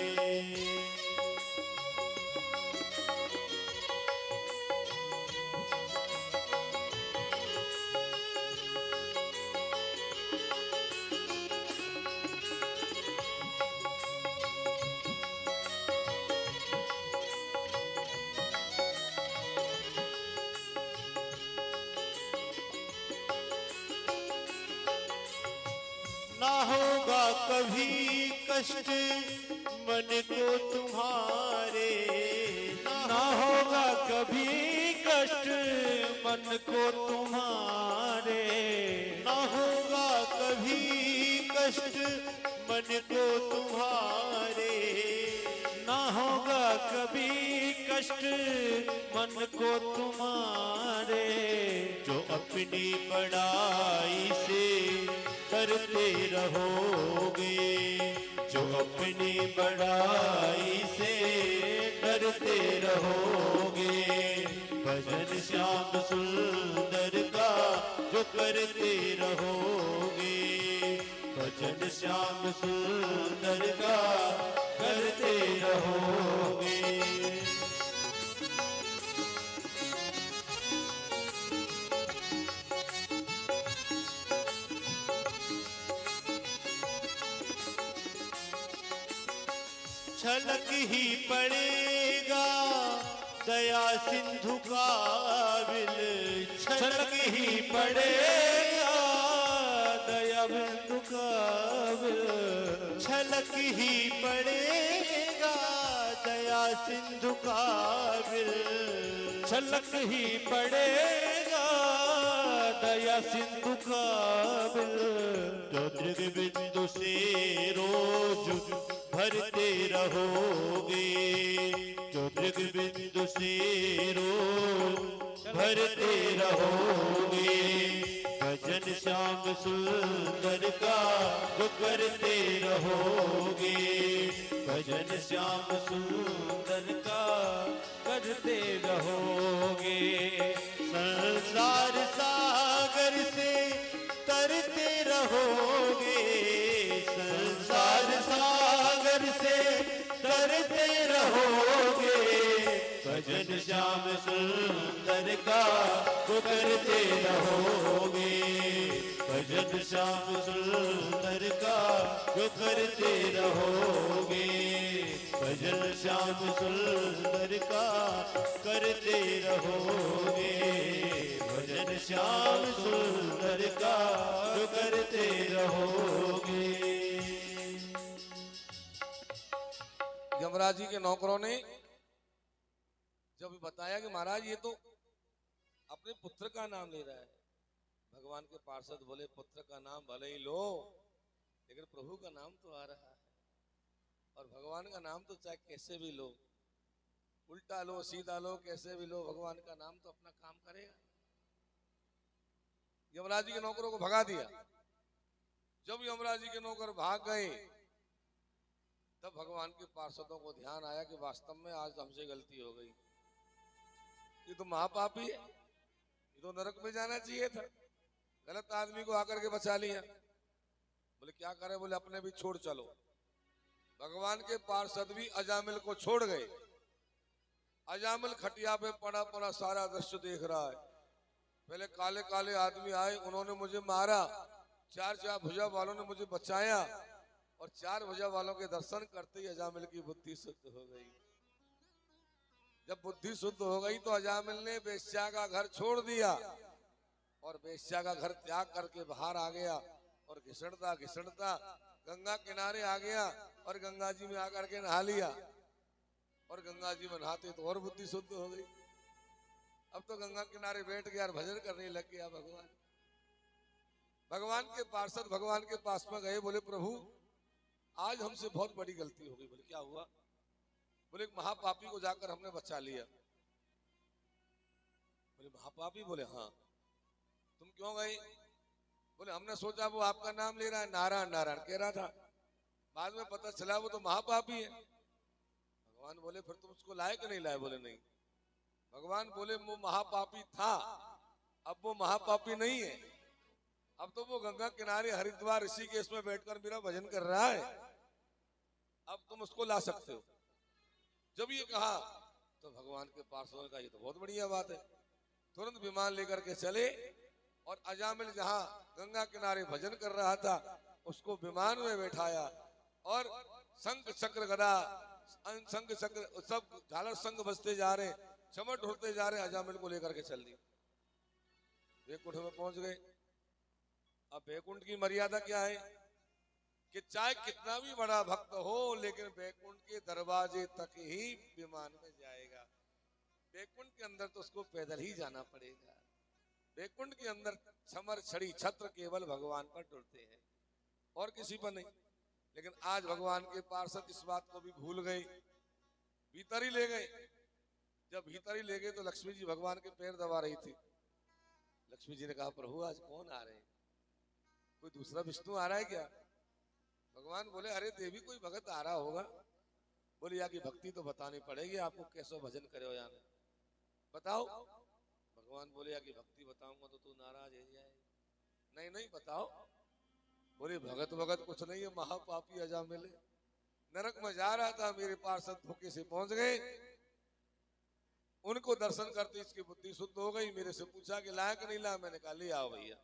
Speaker 2: ना होगा कभी कष्ट मन को तुम्हारे,
Speaker 3: ना होगा कभी कष्ट मन को तुम्हारे,
Speaker 2: ना होगा कभी कष्ट मन को तुम्हारे,
Speaker 3: ना होगा कभी कष्ट मन को तुम्हारे।
Speaker 2: जो अपनी पढ़ाई से करते रहोगे, जो अपनी पढ़ाई से करते रहोगे, भजन श्याम सुंदर का जो करते रहोगे, भजन श्याम सुंदर का करते रहोगे। छलक ही पड़ेगा दया सिंधु का बिल,
Speaker 3: छलक ही पड़ेगा दया बिंदु का बिल,
Speaker 2: छलक ही पड़ेगा दया सिंधु का बिल,
Speaker 3: छलक ही पड़ेगा दया सिंधु का बिल।
Speaker 2: जो दृग बिंदु से रोज भरते रहोगे, जो दृग बिंदु से रोज भरते रहोगे, भजन श्याम सुंदर का जो करते रहोगे, भजन श्याम सुंदर का
Speaker 3: करते रहोगे।
Speaker 2: संसार सागर से तरते रहोगे, संसार सागर से तरते रहोगे, भजन श्याम सुंदर का वो करते रहोगे, भजन श्याम सुंदर का जो करते रहोगे, भजन श्याम सुंदर का करते रहोगे, भजन श्याम सुंदर का जो करते रहोगे।
Speaker 1: यमराज जी के नौकरों ने जब बताया कि महाराज ये तो अपने पुत्र का नाम ले रहा है, भगवान के पार्षद बोले पुत्र का नाम भले ही लो, लेकिन प्रभु का नाम तो आ रहा है, और भगवान का नाम तो चाहे कैसे भी लो, उल्टा लो सीधा लो कैसे भी लो, भगवान का नाम तो अपना काम करेगा। यमराज जी के नौकरों को भगा दिया। जब यमराज जी के नौकर भाग गए तब भगवान के पार्षदों को ध्यान आया कि वास्तव में आज हमसे गलती हो गई, ये तो महापापी है, ये तो नरक में जाना चाहिए था, गलत आदमी को आकर के बचा लिया। बोले क्या करे, बोले अपने भी छोड़ चलो। भगवान के पार्षद भी अजामिल को छोड़ गए। अजामिल खटिया पे पड़ा पड़ा सारा दृश्य देख रहा है। पहले काले काले आदमी आए, उन्होंने मुझे मारा, चार चार भुजा वालों ने मुझे बचाया, और चार भुजा वालों के दर्शन करते ही अजामिल की बुद्धि शुद्ध हो गई। जब बुद्धि शुद्ध हो गई तो अजामिल ने वेश्या का घर छोड़ दिया और वेश्या का घर त्याग करके बाहर आ गया, और घिसड़ता घिसड़ता गंगा किनारे आ गया और गंगा जी में आकर के नहा लिया, और गंगा जी में नहाते तो और बुद्धि शुद्ध हो गई। अब तो गंगा किनारे बैठ गया और भजन करने लग गया भगवान। भगवान के पार्षद भगवान के पास में गए, बोले प्रभु आज हमसे बहुत बड़ी गलती हो गई। बोले क्या हुआ? बोले एक महापापी को जाकर हमने बचा लिया। बोले महापापी? बोले हाँ। तुम क्यों गए? बोले हमने सोचा वो आपका नाम ले रहा है, नारायण नारायण कह रहा था, बाद में पता चला वो तो महापापी है। भगवान बोले फिर तुम उसको लाए कि नहीं लाए? बोले नहीं। भगवान बोले वो महापापी था, अब वो महापापी नहीं है, अब तो वो गंगा किनारे हरिद्वार ऋषिकेश में बैठकर मेरा भजन कर रहा है, अब तुम उसको ला सकते हो। जब ये कहा तो भगवान के पार्षदों ने कहा ये तो बहुत बढ़िया बात है। तुरंत विमान लेकर के चले और अजामिल जहां गंगा किनारे भजन कर रहा था उसको विमान में बैठाया और शंख चक्र गदा शंख चक्र सब झालर शंख बजते जा रहे, चमट होते जा रहे, अजामिल को लेकर के चल दी। वैकुंठ में पहुंच गए। अब वैकुंठ की मर्यादा क्या है कि चाहे कितना भी बड़ा भक्त हो लेकिन वैकुंठ के दरवाजे तक ही विमान में जाएगा। वैकुंठ के अंदर तो उसको पैदल ही जाना पड़ेगा। वैकुंठ के अंदर समर छड़ी छत्र केवल भगवान पर टूटते हैं और किसी पर नहीं। लेकिन आज भगवान के पार्षद इस बात को भी भूल गए, भीतर ही ले गए। जब भीतर ही ले गए तो लक्ष्मी जी भगवान के पैर दबा रही थी। लक्ष्मी जी ने कहा प्रभु आज कौन आ रहे हैं, कोई दूसरा विष्णु आ रहा है क्या? भगवान बोले अरे देवी कोई भगत आ रहा होगा। बोले यहाँ की भक्ति तो बतानी पड़ेगी आपको, कैसे भजन करे हो यहाँ बताओ। भगवान बोले यहाँ की भक्ति बताऊंगा तो तू नाराज हो जाए। नहीं नहीं बताओ। बोले भगत भगत कुछ नहीं है, महापापी अजामिल नरक में जा रहा था, मेरे पार्षद धोखे से पहुंच गए, उनको दर्शन करते इसकी बुद्धि शुद्ध हो गई। मेरे से पूछा कि लाया कि नहीं लाया, मैंने कहा ले आओ भैया।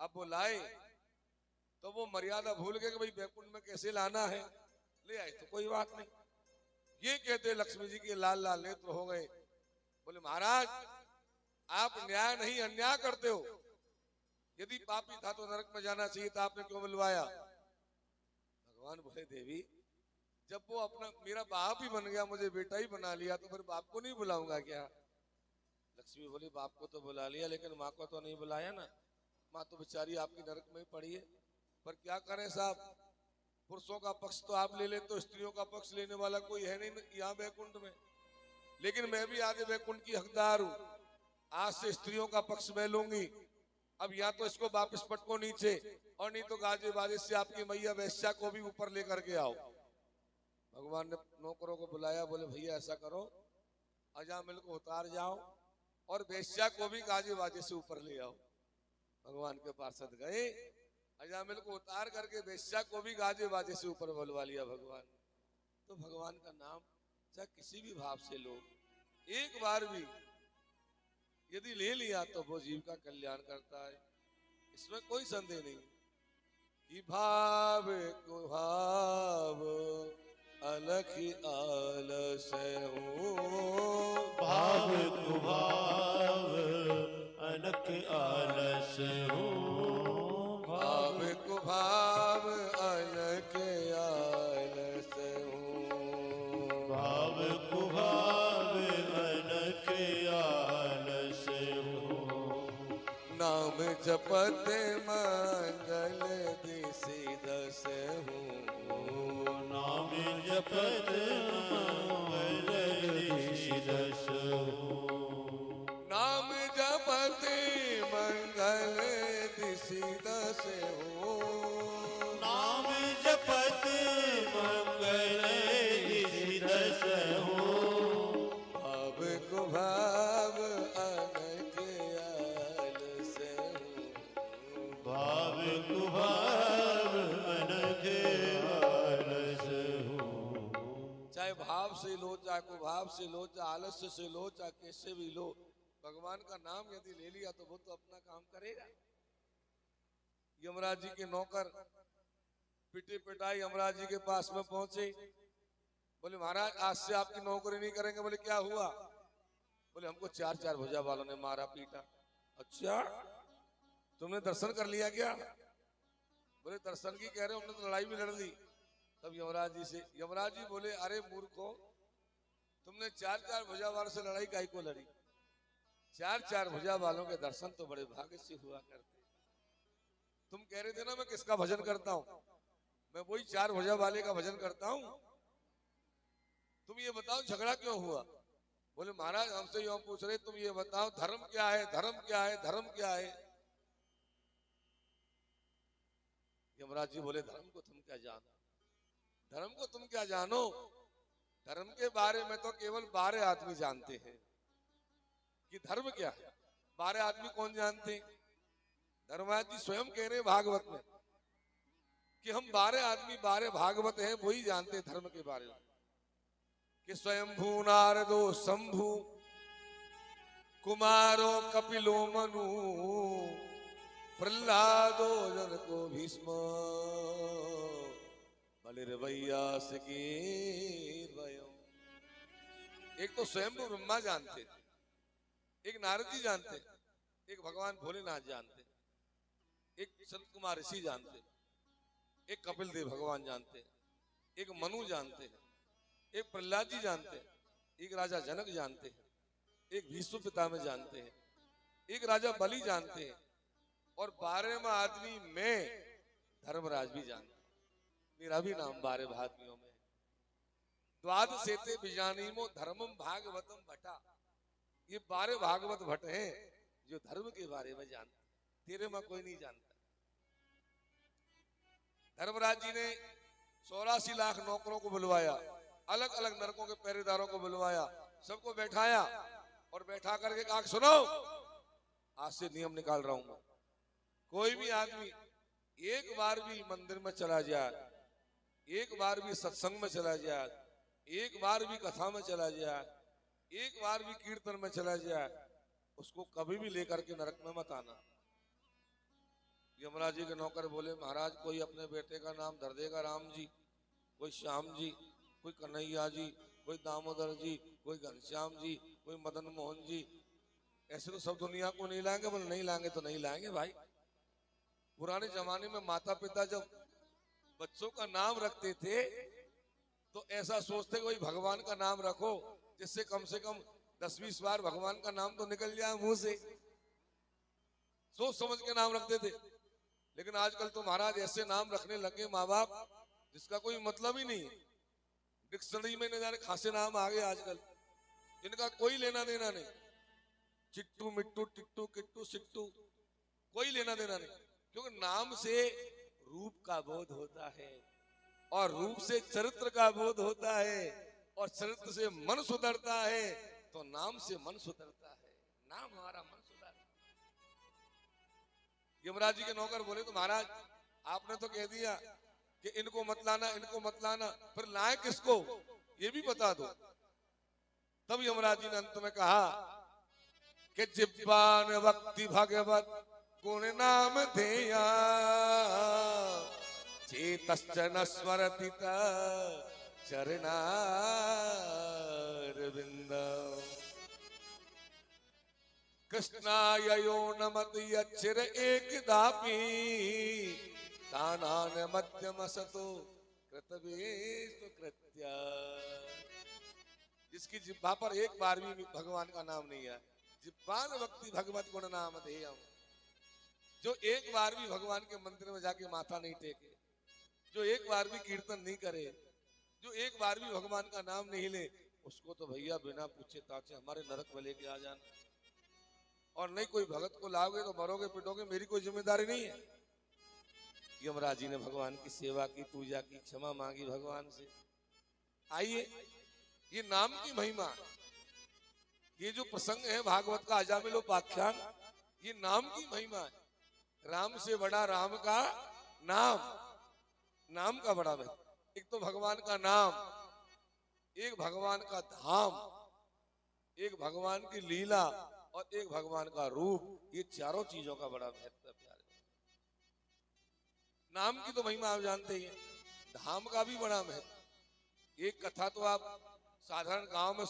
Speaker 1: अब वो लाए तो वो मर्यादा भूल गए कि भाई वैकुंठ में कैसे लाना है, ले आए तो कोई बात नहीं। ये कहते लक्ष्मी जी के लाल लाल नेत्र हो गए। बोले महाराज आप न्याय नहीं अन्याय करते हो, यदि पापी था तो नरक में जाना चाहिए था, आपने क्यों बुलवाया? भगवान बोले देवी जब वो अपना मेरा बाप ही बन गया, मुझे बेटा ही बना लिया, तो फिर बाप को नहीं बुलाऊंगा क्या? लक्ष्मी बोली बाप को तो बुला लिया लेकिन माँ को तो नहीं बुलाया ना, माँ तो बेचारी आपकी नरक में ही पड़ी है। पर क्या करें साहब, पुरुषों का पक्ष तो आप ले लेते हो, स्त्रियों का पक्ष लेने वाला कोई है नहीं यहाँ वैकुंठ में। लेकिन मैं भी आज वैकुंठ की हकदार हूँ, आज से स्त्रियों का पक्ष मैं लूंगी। अब या तो इसको वापस पटको नीचे और नहीं तो गाजे बाजे से आपकी मैया वैश्या को भी ऊपर लेकर के आओ। भगवान ने नौकरों को बुलाया, बोले भैया ऐसा करो अजामिल को उतार जाओ और वैश्या को भी गाजे बाजे से ऊपर ले आओ। भगवान के पार्षद गए, अजामिल को उतार करके वैश्या को भी गाजे बाजे से ऊपर बुलवा लिया भगवान। तो भगवान का नाम चाहे किसी भी भाव से लो, एक बार भी यदि ले लिया तो वो जीव का कल्याण करता है, इसमें कोई संदेह नहीं। कि भाव को भाव अलख आलस हो,
Speaker 2: भाव को भाव अलख आलस हो,
Speaker 1: भाव को भाव अलख आलस हो,
Speaker 2: भाव को भाव अलख आलस हो।
Speaker 1: नाम जपत मंगल दिसि दस हो,
Speaker 2: नाम जपत मंगल दिसि दस हो,
Speaker 1: नाम जपत मंगल दिसि दस हो,
Speaker 2: नाम जपत मंगल दिसि दस हो,
Speaker 1: भाव को भाव अनक आलस हो,
Speaker 2: भाव को भाव अनघ आलस हो।
Speaker 1: चाहे भाव से लो, चाहे को भाव से लो, चाहे आलस्य से लो, चाहे कैसे भी लो, भगवान का नाम यदि ले लिया तो वो तो अपना काम करेगा। यमराज जी के नौकर पिटे पिटाई यमराज जी के पास में पहुंचे, बोले महाराज आज से आपकी नौकरी नहीं करेंगे। बोले क्या हुआ? बोले हमको चार चार भुजा वालों ने मारा पीटा। अच्छा तुमने दर्शन कर लिया क्या? बोले दर्शन की कह रहे हो, हमने तो लड़ाई भी लड़ ली। तब यमराज जी बोले अरे मूर्खो, तुमने चार चार भुजा वालों से लड़ाई काहे को लड़ी? चार चार भुजा वालों के दर्शन तो बड़े भाग्य से हुआ करते। तुम कह रहे थे ना मैं किसका भजन करता हूं, मैं वही चार भुजा वाले का भजन करता हूं। तुम ये बताओ झगड़ा क्यों हुआ? बोले महाराज हमसे यूं पूछ रहे, तुम ये बताओ धर्म क्या है, धर्म क्या है, धर्म क्या है? यमराज जी बोले धर्म को तुम क्या जानो, धर्म को तुम क्या जानो? धर्म के बारे में तो केवल 12 आदमी जानते हैं कि धर्म क्या है। 12 आदमी कौन जानते हैं? धर्मराज जी स्वयं कह रहे हैं भागवत में कि हम 12 आदमी 12 भागवत हैं, वही जानते हैं धर्म के बारे में। कि स्वयंभू नारदो शंभु कुमारो कपिलो मनु प्रहलादो जनको भीष्म बलिर्वैयासकी वयम्। एक तो स्वयंभू ब्रह्मा जानते, एक नारद जी जानते, एक भगवान भोलेनाथ जानते, एक संत कुमार ऋषि जानते, एक कपिल देव भगवान जानते, एक मनु जानते, एक प्रहलाद जी जानते, एक राजा जनक जानते हैं, एक भीष्म पितामह जानते हैं, एक राजा बलि जानते हैं, और 12वां आदमी मैं धर्मराज भी जानते। मेरा भी नाम 12 आदमियों में। द्वादशेते बीजानीमो धर्मम भागवतम भट्टा। ये 12 भागवत भट्ट हैं जो धर्म के बारे में जानते। तेरे में कोई नहीं जानता। धर्मराज जी ने 84 लाख नौकरों को बुलवाया, अलग अलग नरकों के पहरेदारों को बुलवाया, सबको बैठाया और बैठा करके कहा सुनो, आज से नियम निकाल रहा हूं। कोई भी आदमी एक बार भी मंदिर में चला जाए, एक बार भी सत्संग में चला जाए, एक बार भी कथा में चला जाए, एक बार भी कीर्तन में चला जाए, उसको कभी भी लेकर के नरक में मत आना। यमराज जी के नौकर बोले महाराज कोई अपने बेटे का नाम धर देगा राम जी, कोई श्याम जी, कोई कन्हैया जी, कोई दामोदर जी, कोई घनश्याम जी, कोई मदन मोहन जी। ऐसे तो सब दुनिया को नहीं लाएंगे। बोले नहीं लाएंगे तो नहीं लाएंगे भाई। पुराने जमाने में माता पिता जब बच्चों का नाम रखते थे तो ऐसा सोचते कि भाई भगवान का नाम रखो जिससे कम से कम 10-20 बार भगवान का नाम तो निकल जाए मुंह से। सोच समझ के नाम रखते थे। लेकिन आजकल तो महाराज ऐसे नाम रखने लगे माँ बाप जिसका कोई मतलब ही नहीं है। डिक्शनरी में न जाने खासे नाम आ गए आजकल, इनका कोई लेना देना नहीं। चिट्टू मिट्टू टिट्टू किट्टू सिट्टू कोई लेना देना नहीं, क्योंकि नाम से रूप का बोध होता है और रूप से चरित्र का बोध होता है और चरित्र से मन सुधरता है, तो नाम से मन सुधरता है। नाम हमारा मन सुधरता है। यमराज जी के नौकर बोले तो महाराज आपने तो कह दिया कि इनको मत लाना, इनको मत लाना, फिर लाए किसको ये भी बता दो। तब यमराज जी ने अंत में कहा कि जिब्बान भक्ति भगवत गुण नाम धेया चेतश्च न स्मरति चरणारविंद। कृष्णाय यो नमति यच्चिर एकदापि तानान मध्यम सतो कृतवेस्तु कृत्या। जिसकी जिह्वा पर एक बार भी भगवान का नाम नहीं है, जिब्बान भक्ति भगवत गुण नाम धेयम्। जो एक बार भी भगवान के मंदिर में जाके माथा नहीं टेके, जो एक बार भी कीर्तन नहीं करे, जो एक बार भी भगवान का नाम नहीं ले, उसको तो भैया बिना पूछे ताछे हमारे नरक में लेके आ जाना। और नहीं कोई भगत को लाओगे तो मरोगे पिटोगे, मेरी कोई जिम्मेदारी नहीं है। यमराज जी ने भगवान की सेवा की, पूजा की, क्षमा मांगी भगवान से। आइए ये नाम की महिमा, ये जो प्रसंग है भागवत का अजामिलोपाख्यान, ये नाम की महिमा है। राम से बड़ा राम का नाम, नाम का बड़ा महत्व। एक तो भगवान का नाम, एक भगवान का धाम, एक भगवान की लीला और एक भगवान का रूप, ये चारों चीजों का बड़ा महत्व है प्यारे। नाम की तो महिमा आप जानते ही हैं, धाम का भी बड़ा महत्व। एक कथा तो आप साधारण गांव में